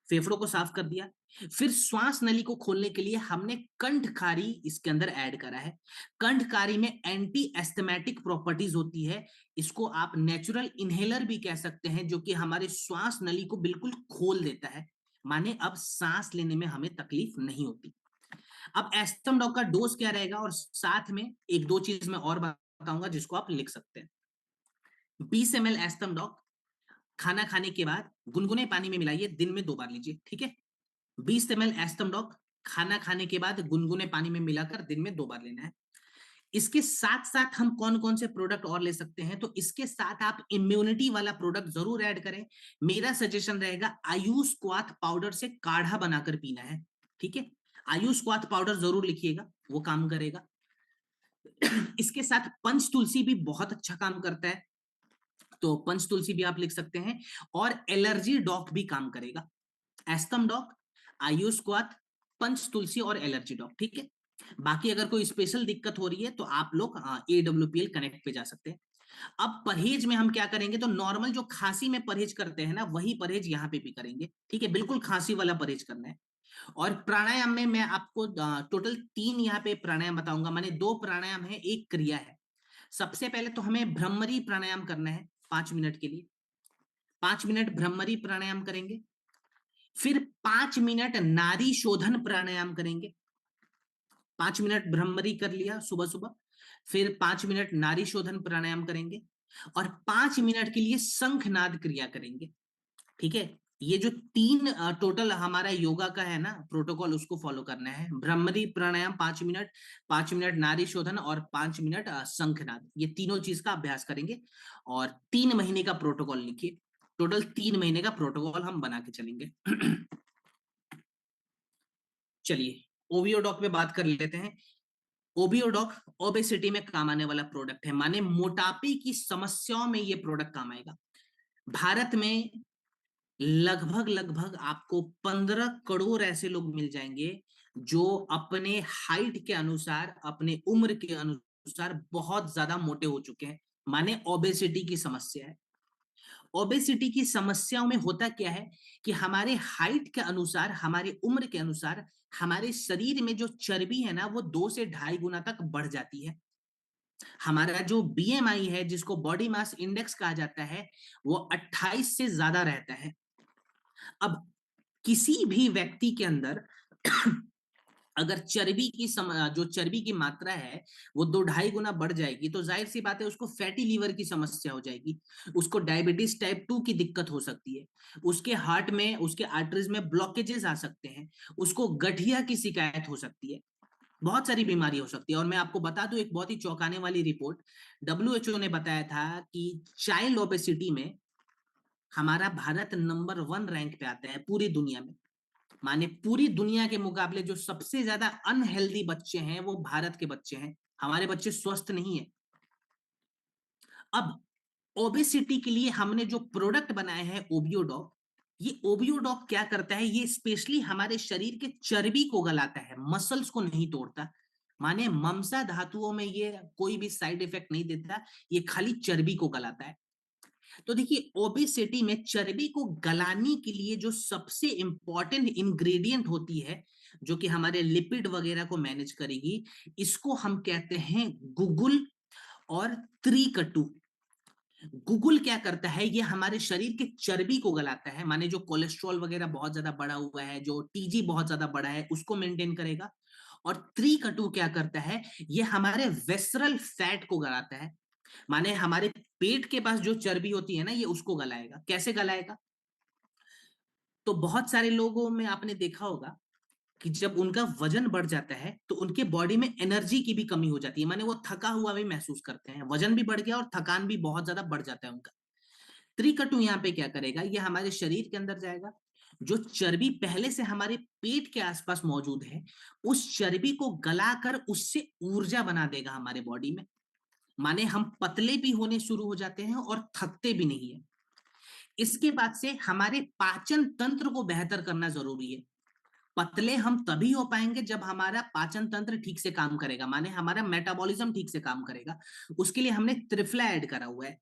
फेफड़ों को साफ कर दिया। फिर श्वास नली को खोलने के लिए हमने कंठकारी इसके अंदर ऐड करा है। कंठकारी में एंटी एस्थमेटिक प्रॉपर्टीज होती है, इसको आप नेचुरल इनहेलर भी कह सकते हैं, जो कि हमारे श्वास नली को बिल्कुल खोल देता है, माने अब सांस लेने में हमें तकलीफ नहीं होती। अब एस्थम डॉक का डोज क्या रहेगा, और साथ में एक दो चीज मैं और बताऊंगा जिसको आप लिख सकते हैं। 20 ml एस्थम डॉक खाना खाने के बाद गुनगुने पानी में मिलाइए, दिन में 2 बार लीजिए। ठीक है, 20 ml एस्थम डॉक खाना खाने के बाद गुनगुने पानी में मिलाकर दिन में 2 बार लेना है। इसके साथ साथ हम कौन कौन से प्रोडक्ट और ले सकते हैं, तो इसके साथ आप इम्यूनिटी वाला प्रोडक्ट जरूर ऐड करें। मेरा सजेशन रहेगा आयुष क्वाथ पाउडर से काढ़ा बनाकर पीना है। ठीक है, आयुष क्वाथ पाउडर जरूर लिखिएगा, वो काम करेगा। इसके साथ पंच तुलसी भी बहुत अच्छा काम करता है, तो पंच तुलसी भी आप लिख सकते हैं। और एलर्जी डॉक भी काम करेगा, एस्थम डॉक, आयुष क्वाथ, पंच तुलसी और एलर्जी डॉक। ठीक है, बाकी अगर कोई स्पेशल दिक्कत हो रही है तो आप लोग AWPL कनेक्ट पे जा सकते हैं। अब परहेज में हम क्या करेंगे, तो नॉर्मल जो खांसी में परहेज करते हैं ना, वही परहेज यहाँ पे भी करेंगे। ठीक है, बिल्कुल खांसी वाला परहेज करना है। और प्राणायाम में मैं आपको टोटल 3 यहाँ पे प्राणायाम बताऊंगा, माने 2 प्राणायाम है, 1 क्रिया है। सबसे पहले तो हमें भ्रमरी प्राणायाम करना है 5 मिनट के लिए। 5 मिनट भ्रमरी प्राणायाम करेंगे। फिर 5 मिनट नारी शोधन प्राणायाम करेंगे। 5 मिनट भ्रमरी कर लिया सुबह सुबह। फिर 5 मिनट नारी शोधन प्राणायाम करेंगे। और 5 मिनट के लिए शंखनाद क्रिया करेंगे। ठीक है। ये जो 3 टोटल हमारा योगा का है ना प्रोटोकॉल, उसको फॉलो करना है। भ्रमरी प्राणायाम 5 मिनट, 5 मिनट नारी शोधन और 5 मिनट शंखनाद, ये तीनों चीज का अभ्यास करेंगे। और 3 महीने का प्रोटोकॉल लिखिए। टोटल 3 महीने का प्रोटोकॉल हम बना के चलेंगे। चलिए ओवियोडॉक पे बात कर लेते हैं। ओबियोडॉक ओबेसिटी में काम आने वाला प्रोडक्ट है, माने मोटापे की समस्याओं में ये प्रोडक्ट काम आएगा। भारत में लगभग लगभग आपको 15 करोड़ ऐसे लोग मिल जाएंगे जो अपने हाइट के अनुसार, अपने उम्र के अनुसार बहुत ज्यादा मोटे हो चुके हैं, माने ओबेसिटी की समस्या है। ओबेसिटी की समस्याओं में होता क्या है कि हमारे हाइट के अनुसार, हमारे उम्र के अनुसार हमारे शरीर में जो चर्बी है ना वो 2 से 2.5 गुना तक बढ़ जाती है। हमारा जो बीएमआई है, जिसको बॉडी मास इंडेक्स कहा जाता है, वो 28 से ज्यादा रहता है। अब किसी भी व्यक्ति के अंदर अगर जो चर्बी की मात्रा है वो 2-2.5 गुना बढ़ जाएगी, तो जाहिर सी बात है उसको फैटी लीवर की समस्या हो जाएगी। उसको डायबिटीज टाइप 2 की दिक्कत हो सकती है। उसके हार्ट में, उसके आर्टरीज में ब्लॉकेजेस आ सकते हैं। उसको गठिया की शिकायत हो सकती है। बहुत सारी बीमारी हो सकती है। और मैं आपको बता दूं एक बहुत ही चौंकाने वाली रिपोर्ट, डब्ल्यूएचओ ने बताया था कि चाइल्ड ओबेसिटी में हमारा भारत नंबर 1 रैंक पे आता है पूरी दुनिया में। माने पूरी दुनिया के मुकाबले जो सबसे ज्यादा अनहेल्दी बच्चे हैं वो भारत के बच्चे हैं। हमारे बच्चे स्वस्थ नहीं है। अब ओबेसिटी के लिए हमने जो प्रोडक्ट बनाए हैं ओबियोडॉक, ये ओबियोडॉक क्या करता है, ये स्पेशली हमारे शरीर के चर्बी को गलाता है, मसल्स को नहीं तोड़ता। माने मांसा धातुओं में ये कोई भी साइड इफेक्ट नहीं देता, ये खाली चर्बी को गलाता है। तो देखिए ओबेसिटी में चर्बी को गलाने के लिए जो सबसे इंपॉर्टेंट इंग्रेडिएंट होती है, जो कि हमारे लिपिड वगैरह को मैनेज करेगी, इसको हम कहते हैं गुगुल और त्रिकटु। गुगुल क्या करता है, ये हमारे शरीर के चर्बी को गलाता है, माने जो कोलेस्ट्रॉल वगैरह बहुत ज्यादा बढ़ा हुआ है, जो टीजी बहुत ज्यादा बढ़ा है, उसको मेंटेन करेगा। और त्रिकटु क्या करता है, ये हमारे वेसरल फैट को गलाता है। माने हमारे पेट के पास जो चर्बी होती है ना, ये उसको गलाएगा। कैसे गलाएगा? तो बहुत सारे लोगों में आपने देखा होगा कि जब उनका वजन बढ़ जाता है तो उनके बॉडी में एनर्जी की भी कमी हो जाती है, माने वो थका हुआ भी महसूस करते हैं। वजन भी बढ़ गया और थकान भी बहुत ज्यादा बढ़ जाता है उनका। त्रिकटु यहाँ पे क्या करेगा, ये हमारे शरीर के अंदर जाएगा। जो चर्बी पहले से हमारे पेट के आसपास मौजूद है, उस चर्बी को गलाकर उससे ऊर्जा बना देगा हमारे बॉडी में। माने हम पतले भी होने शुरू हो जाते हैं और थकते भी नहीं है। इसके बाद से हमारे पाचन तंत्र को बेहतर करना जरूरी है। पतले हम तभी हो पाएंगे जब हमारा पाचन तंत्र ठीक से काम करेगा, माने हमारा मेटाबॉलिज्म ठीक से काम करेगा। उसके लिए हमने त्रिफला ऐड करा हुआ है।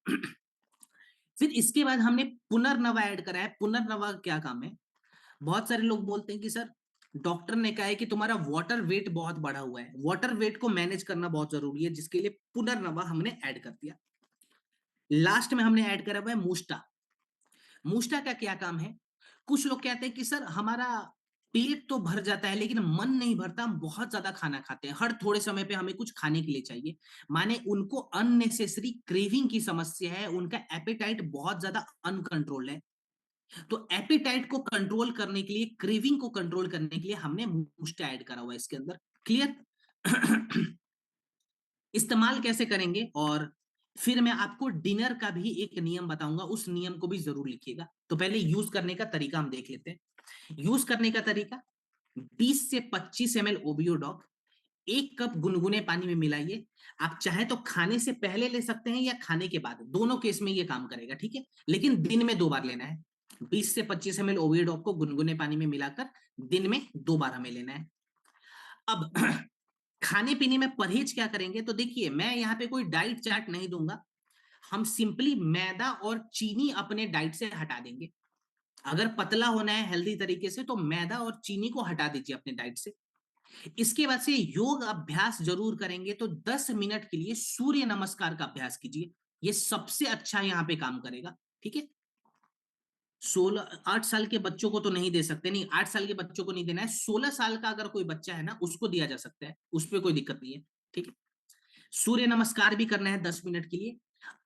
फिर इसके बाद हमने पुनर्नवा ऐड करा है। पुनर्नवा क्या काम है? बहुत सारे लोग बोलते हैं कि सर डॉक्टर ने कहा है कि तुम्हारा वाटर वेट बहुत बढ़ा हुआ है, वाटर वेट को मैनेज करना बहुत जरूरी है, जिसके लिए पुनर्नवा हमने ऐड कर दिया। लास्ट में हमने ऐड करा हुआ है मूस्टा। मूस्टा का क्या काम है? कुछ लोग कहते हैं कि सर हमारा पेट तो भर जाता है लेकिन मन नहीं भरता, हम बहुत ज्यादा खाना खाते हैं, हर थोड़े समय पे हमें कुछ खाने के लिए चाहिए। माने उनको अननेसेसरी क्रेविंग की समस्या है, उनका एपेटाइट बहुत ज्यादा अनकंट्रोल्ड है। तो एपेटाइट को कंट्रोल करने के लिए, क्रेविंग को कंट्रोल करने के लिए हमने मूस्टा ऐड करा हुआ है इसके अंदर। क्लियर? इस्तेमाल कैसे करेंगे, और फिर मैं आपको डिनर का भी एक नियम बताऊंगा, उस नियम को भी जरूर लिखिएगा। तो पहले यूज करने का तरीका हम देख लेते हैं। यूज करने का तरीका, 20 से 25 ml ओबियोडॉक 1 कप गुनगुने पानी में मिलाइए। आप चाहे तो खाने से पहले ले सकते हैं या खाने के बाद, दोनों केस में ये काम करेगा, ठीक है। लेकिन दिन में 2 बार लेना है। 20 से 25 ml ओबियोडॉक को गुनगुने पानी में मिलाकर दिन में 2 बार हमें लेना है। अब खाने पीने में परहेज क्या करेंगे, तो देखिए मैं यहाँ पे कोई डाइट चार्ट नहीं दूंगा। हम सिंपली मैदा और चीनी अपने डाइट से हटा देंगे। अगर पतला होना है हेल्दी तरीके से तो मैदा और चीनी को हटा दीजिए अपने डाइट से। इसके बाद से योग अभ्यास जरूर करेंगे तो 10 मिनट के लिए सूर्य नमस्कार का अभ्यास कीजिए, ये सबसे अच्छा यहां पे काम करेगा। ठीक है, 8 साल के बच्चों को तो नहीं दे सकते, नहीं 8 साल के बच्चों को नहीं देना है, 16 साल का अगर कोई बच्चा है ना उसको दिया जा सकता है, उस पर कोई दिक्कत नहीं है। ठीक है, सूर्य नमस्कार भी करना है 10 मिनट के लिए।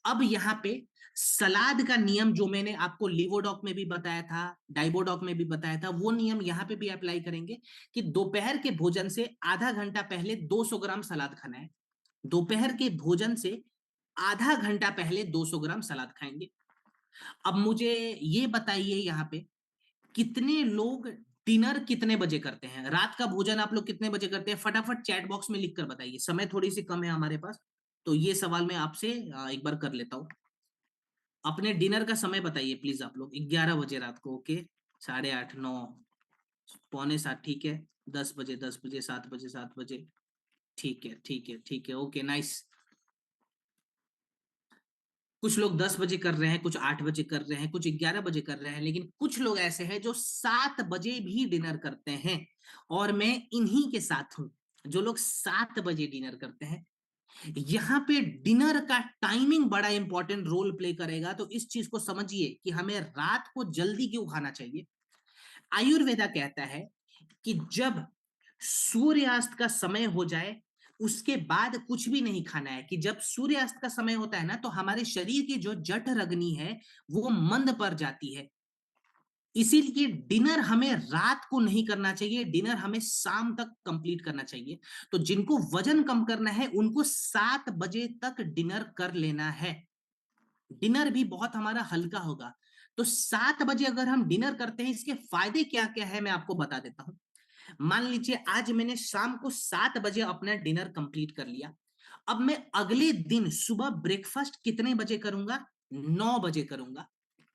अब यहाँ पे सलाद का नियम जो मैंने आपको लिवोडॉक में भी बताया था, डाइबोडॉक में भी बताया था, वो नियम यहाँ पे भी अप्लाई करेंगे कि दोपहर के भोजन से आधा घंटा पहले 200 ग्राम सलाद खाना है। दोपहर के भोजन से आधा घंटा पहले 200 ग्राम सलाद खाएंगे। अब मुझे ये बताइए यहाँ पे कितने लोग डिनर कितने बजे करते हैं, रात का भोजन आप लोग कितने बजे करते हैं, फटाफट चैट बॉक्स में लिख कर बताइए, समय थोड़ी सी कम है हमारे पास, तो ये सवाल मैं आपसे एक बार कर लेता हूँ। अपने डिनर का समय बताइए प्लीज आप लोग। 11 बजे रात को, ओके, 8:30, 9, पौने 7, ठीक है, 10 बजे, 10 बजे, 7 बजे, 7 बजे, ठीक है, ठीक है, ठीक है, ओके, नाइस। कुछ लोग 10 बजे कर रहे हैं, कुछ 8 बजे कर रहे हैं, कुछ 11 बजे कर रहे हैं, लेकिन कुछ लोग ऐसे हैं जो 7 बजे भी डिनर करते हैं, और मैं इन्हीं के साथ हूं। जो लोग 7 बजे डिनर करते हैं, यहाँ पे डिनर का टाइमिंग बड़ा इंपॉर्टेंट रोल प्ले करेगा, तो इस चीज को समझिए कि हमें रात को जल्दी क्यों खाना चाहिए। आयुर्वेदा कहता है कि जब सूर्यास्त का समय हो जाए उसके बाद कुछ भी नहीं खाना है, कि जब सूर्यास्त का समय होता है ना तो हमारे शरीर की जो जठर अग्नि है वो मंद पड़ जाती है। इसीलिए डिनर हमें रात को नहीं करना चाहिए, डिनर हमें शाम तक कंप्लीट करना चाहिए। तो जिनको वजन कम करना है उनको 7 बजे तक डिनर कर लेना है। डिनर भी बहुत हमारा हल्का होगा। तो 7 बजे अगर हम डिनर करते हैं, इसके फायदे क्या क्या है मैं आपको बता देता हूं। मान लीजिए आज मैंने शाम को 7 बजे अपना डिनर कंप्लीट कर लिया। अब मैं अगले दिन सुबह ब्रेकफास्ट कितने बजे करूंगा, 9 बजे करूंगा।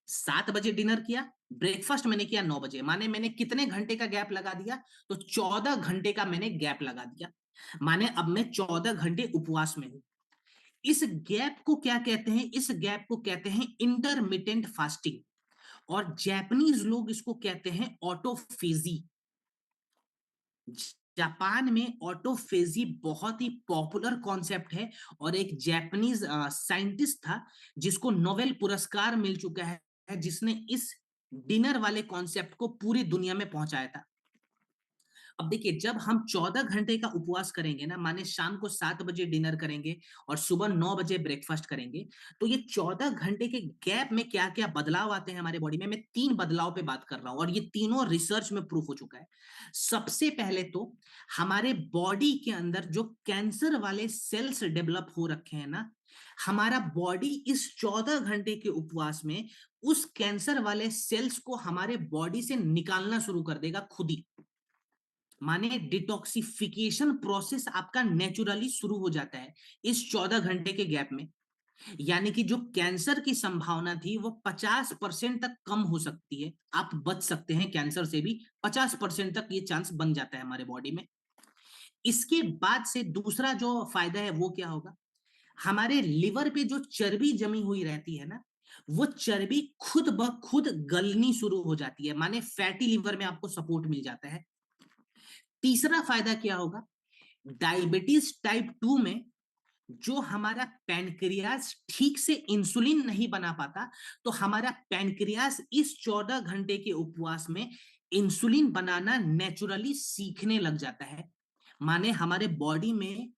7 बजे डिनर किया, ब्रेकफास्ट मैंने किया 9 बजे, माने मैंने कितने घंटे का गैप लगा दिया, तो 14 घंटे का मैंने गैप लगा दिया। माने अब मैं 14 घंटे उपवास में हूं। इस गैप को क्या कहते हैं, इस गैप को कहते हैं इंटरमिटेंट फास्टिंग, और जापानीज लोग इसको कहते हैं ऑटोफेजी। जापान में ऑटोफेजी बहुत ही पॉपुलर कॉन्सेप्ट है, और एक जापानीज साइंटिस्ट था जिसको नोबेल पुरस्कार मिल चुका है, जिसने इस डिनर वाले कॉन्सेप्ट को पूरी दुनिया में पहुंचाया था। अब देखिए जब हम 14 घंटे का उपवास करेंगे ना, माने शाम को 7 बजे डिनर करेंगे और सुबह 9 बजे ब्रेकफास्ट करेंगे, तो ये 14 घंटे के गैप में क्या क्या बदलाव आते हैं हमारे बॉडी में, मैं 3 बदलाव पे बात कर रहा हूं, और ये तीनों रिसर्च में प्रूफ हो चुका है। सबसे पहले तो हमारे बॉडी के अंदर जो कैंसर वाले सेल्स डेवलप हो रखे हैं ना, हमारा बॉडी इस 14 घंटे के उपवास में उस कैंसर वाले सेल्स को हमारे बॉडी से निकालना शुरू कर देगा खुद ही। माने डिटॉक्सिफिकेशन प्रोसेस आपका नेचुरली शुरू हो जाता है इस 14 घंटे के गैप में। यानी कि जो कैंसर की संभावना थी वो 50% तक कम हो सकती है, आप बच सकते हैं कैंसर से भी, 50% तक ये चांस बन जाता है हमारे बॉडी में। इसके बाद से दूसरा जो फायदा है वो क्या होगा, हमारे लिवर पे जो चर्बी जमी हुई रहती है ना, वो चर्बी खुद ब खुद गलनी शुरू हो जाती है, माने फैटी लिवर में आपको सपोर्ट मिल जाता है। तीसरा फायदा क्या होगा, डायबिटीज टाइप 2 में जो हमारा पैनक्रियाज ठीक से इंसुलिन नहीं बना पाता, तो हमारा पैनक्रियाज इस 14 घंटे के उपवास में इंसुलिन बनाना नेचुरली सीखने लग जाता है। माने हमारे बॉडी में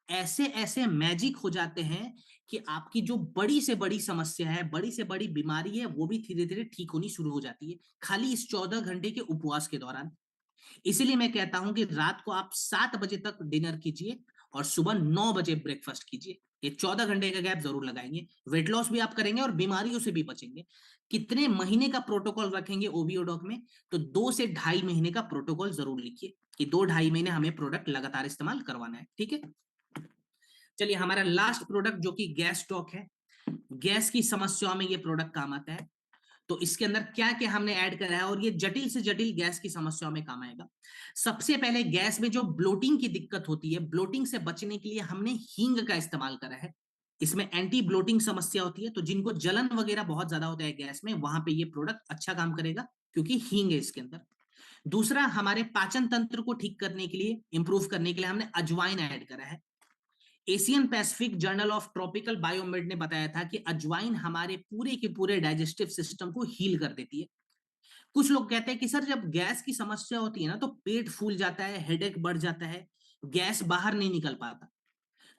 ऐसे ऐसे मैजिक हो जाते हैं कि आपकी जो बड़ी से बड़ी समस्या है, बड़ी से बड़ी बीमारी है, वो भी धीरे धीरे ठीक होनी शुरू हो जाती है खाली इस 14 घंटे के उपवास के दौरान। इसीलिए मैं कहता हूं कि रात को आप 7 बजे तक डिनर कीजिए और सुबह 9 बजे ब्रेकफास्ट कीजिए। ये 14 घंटे का गैप जरूर लगाएंगे, वेट लॉस भी आप करेंगे और बीमारियों से भी बचेंगे। कितने महीने का प्रोटोकॉल रखेंगे ओबीओडॉक में, तो 2 से ढाई महीने का प्रोटोकॉल जरूर लिखिए कि 2 ढाई महीने हमें प्रोडक्ट लगातार इस्तेमाल करवाना है। ठीक है, चलिए हमारा लास्ट प्रोडक्ट जो कि गैस स्टॉक है, गैस की समस्याओं में ये प्रोडक्ट काम आता है। तो इसके अंदर क्या क्या हमने ऐड करा है और ये जटिल से जटिल गैस की समस्याओं में काम आएगा। सबसे पहले गैस में जो ब्लोटिंग की दिक्कत होती है, ब्लोटिंग से बचने के लिए हमने हींग का इस्तेमाल करा है। इसमें एंटी ब्लोटिंग समस्या होती है, तो जिनको जलन वगैरह बहुत ज्यादा होता है गैस में, वहां पे ये प्रोडक्ट अच्छा काम करेगा क्योंकि हींग है इसके अंदर। दूसरा, हमारे पाचन तंत्र को ठीक करने के लिए, इंप्रूव करने के लिए हमने अजवाइन ऐड करा है। Asian Pacific journal of tropical biomed ने बताया था कि अजवाइन हमारे पूरे के पूरे डाइजेस्टिव सिस्टम को हील कर देती है। कुछ लोग कहते हैं कि सर जब गैस की समस्या होती है ना तो पेट फूल जाता है, हेडेक बढ़ जाता है, गैस बाहर नहीं निकल पाता।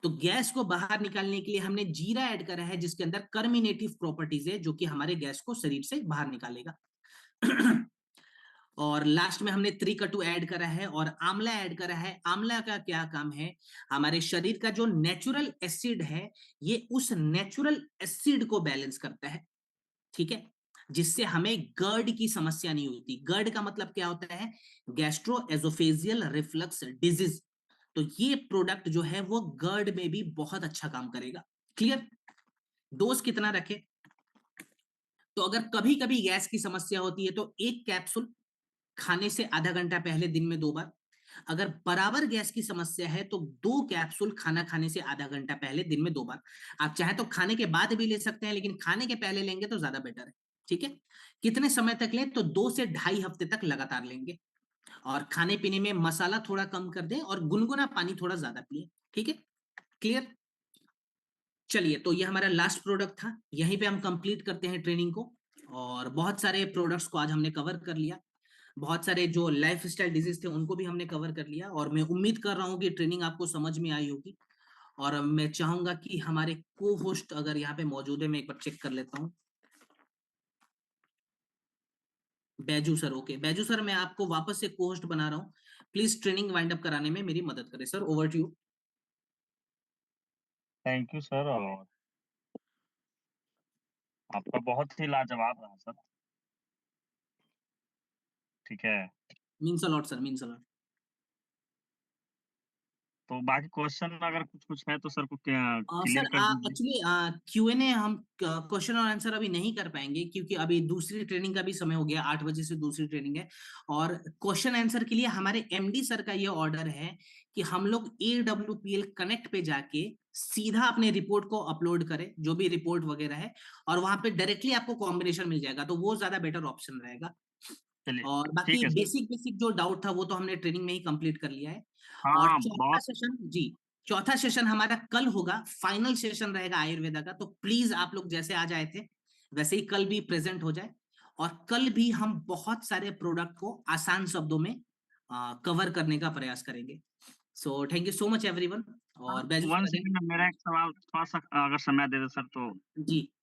तो गैस को बाहर निकालने के लिए हमने जीरा ऐड करा है, जिसके अंदर कर्मिनेटिव प्रॉपर्टीज है, जो कि हमारे गैस को शरीर से बाहर निकालेगा। और लास्ट में हमने त्रिकटु ऐड करा है और आंवला ऐड करा है। आंवला का क्या काम है, हमारे शरीर का जो नेचुरल एसिड है, ये उस नेचुरल एसिड को बैलेंस करता है, ठीक है, जिससे हमें गर्ड की समस्या नहीं होती। गर्ड का मतलब क्या होता है, गैस्ट्रो एजोफेजियल रिफ्लक्स डिजीज। तो ये प्रोडक्ट जो है वो गर्ड में भी बहुत अच्छा काम करेगा। क्लियर? डोज कितना रखे, तो अगर कभी कभी गैस की समस्या होती है तो एक कैप्सूल खाने से आधा घंटा पहले दिन में 2 बार। अगर बराबर गैस की समस्या है तो 2 कैप्सूल खाना खाने से आधा घंटा पहले दिन में 2 बार। आप चाहे तो खाने के बाद भी ले सकते हैं, लेकिन खाने के पहले लेंगे तो ज्यादा बेटर है, ठीक है। कितने समय तक लें, तो 2 से 2.5 हफ्ते तक लगातार लेंगे। और खाने पीने में मसाला थोड़ा कम कर दें और गुनगुना पानी थोड़ा ज्यादा पिए, ठीक है। क्लियर? चलिए, तो ये हमारा लास्ट प्रोडक्ट था, यहीं पे हम कंप्लीट करते हैं ट्रेनिंग को। और बहुत सारे प्रोडक्ट्स को आज हमने कवर कर लिया, बहुत सारे जो लाइफ स्टाइल डिजीज थे उनको भी हमने कवर कर लिया, और मैं उम्मीद कर रहा हूँ कि ट्रेनिंग आपको समझ में आई होगी। और मैं चाहूंगा कि हमारे को होस्ट अगर यहाँ पे मौजूद है, मैं एक बार चेक कर लेता हूँ। Baiju sir, okay Baiju sir, मैं आपको वापस से को होस्ट बना रहा हूँ। प्लीज ट्रेनिंग वाइंड अप कराने में मेरी मदद करें sir, over to you. Thank you sir, और आपका बहुत ही लाजवाब रहा सर। ठीक है, means a lot sir, means a lot. तो बाकी क्वेश्चन अगर कुछ कुछ है तो सर को क्लियर सर कर दीजिए। एक्चुअली Q&A हम क्वेश्चन और आंसर अभी नहीं कर पाएंगे, क्योंकि अभी दूसरी ट्रेनिंग का भी समय हो गया, 8 बजे से दूसरी ट्रेनिंग है। और क्वेश्चन आंसर के लिए हमारे MD सर का ये ऑर्डर है कि हम लोग AWPL कनेक्ट पे जाके सीधा अपने रिपोर्ट को अपलोड करें, जो भी रिपोर्ट वगैरह है, और वहां पे डायरेक्टली आपको कॉम्बिनेशन मिल जाएगा, तो वो ज्यादा बेटर ऑप्शन रहेगा। चलिए, और बाकी ठीक है सर। बेसिक बेसिक जो डाउट था वो तो हमने ट्रेनिंग में ही कंप्लीट कर लिया है। हाँ और हाँ, चौथा बहुत। सेशन जी, चौथा सेशन हमारा कल होगा, फाइनल सेशन रहेगा आयुर्वेदा का। तो प्लीज आप लोग जैसे आज आए थे वैसे ही कल भी प्रेजेंट हो जाए, और कल भी हम बहुत सारे प्रोडक्ट को आसान शब्दों में कवर करने का प्रयास करेंगे। So thank you so much everyone. और Baiju one sir again, second, मेरा एक सवाल थोड़ा सा अगर समय दे दे सर तो। जी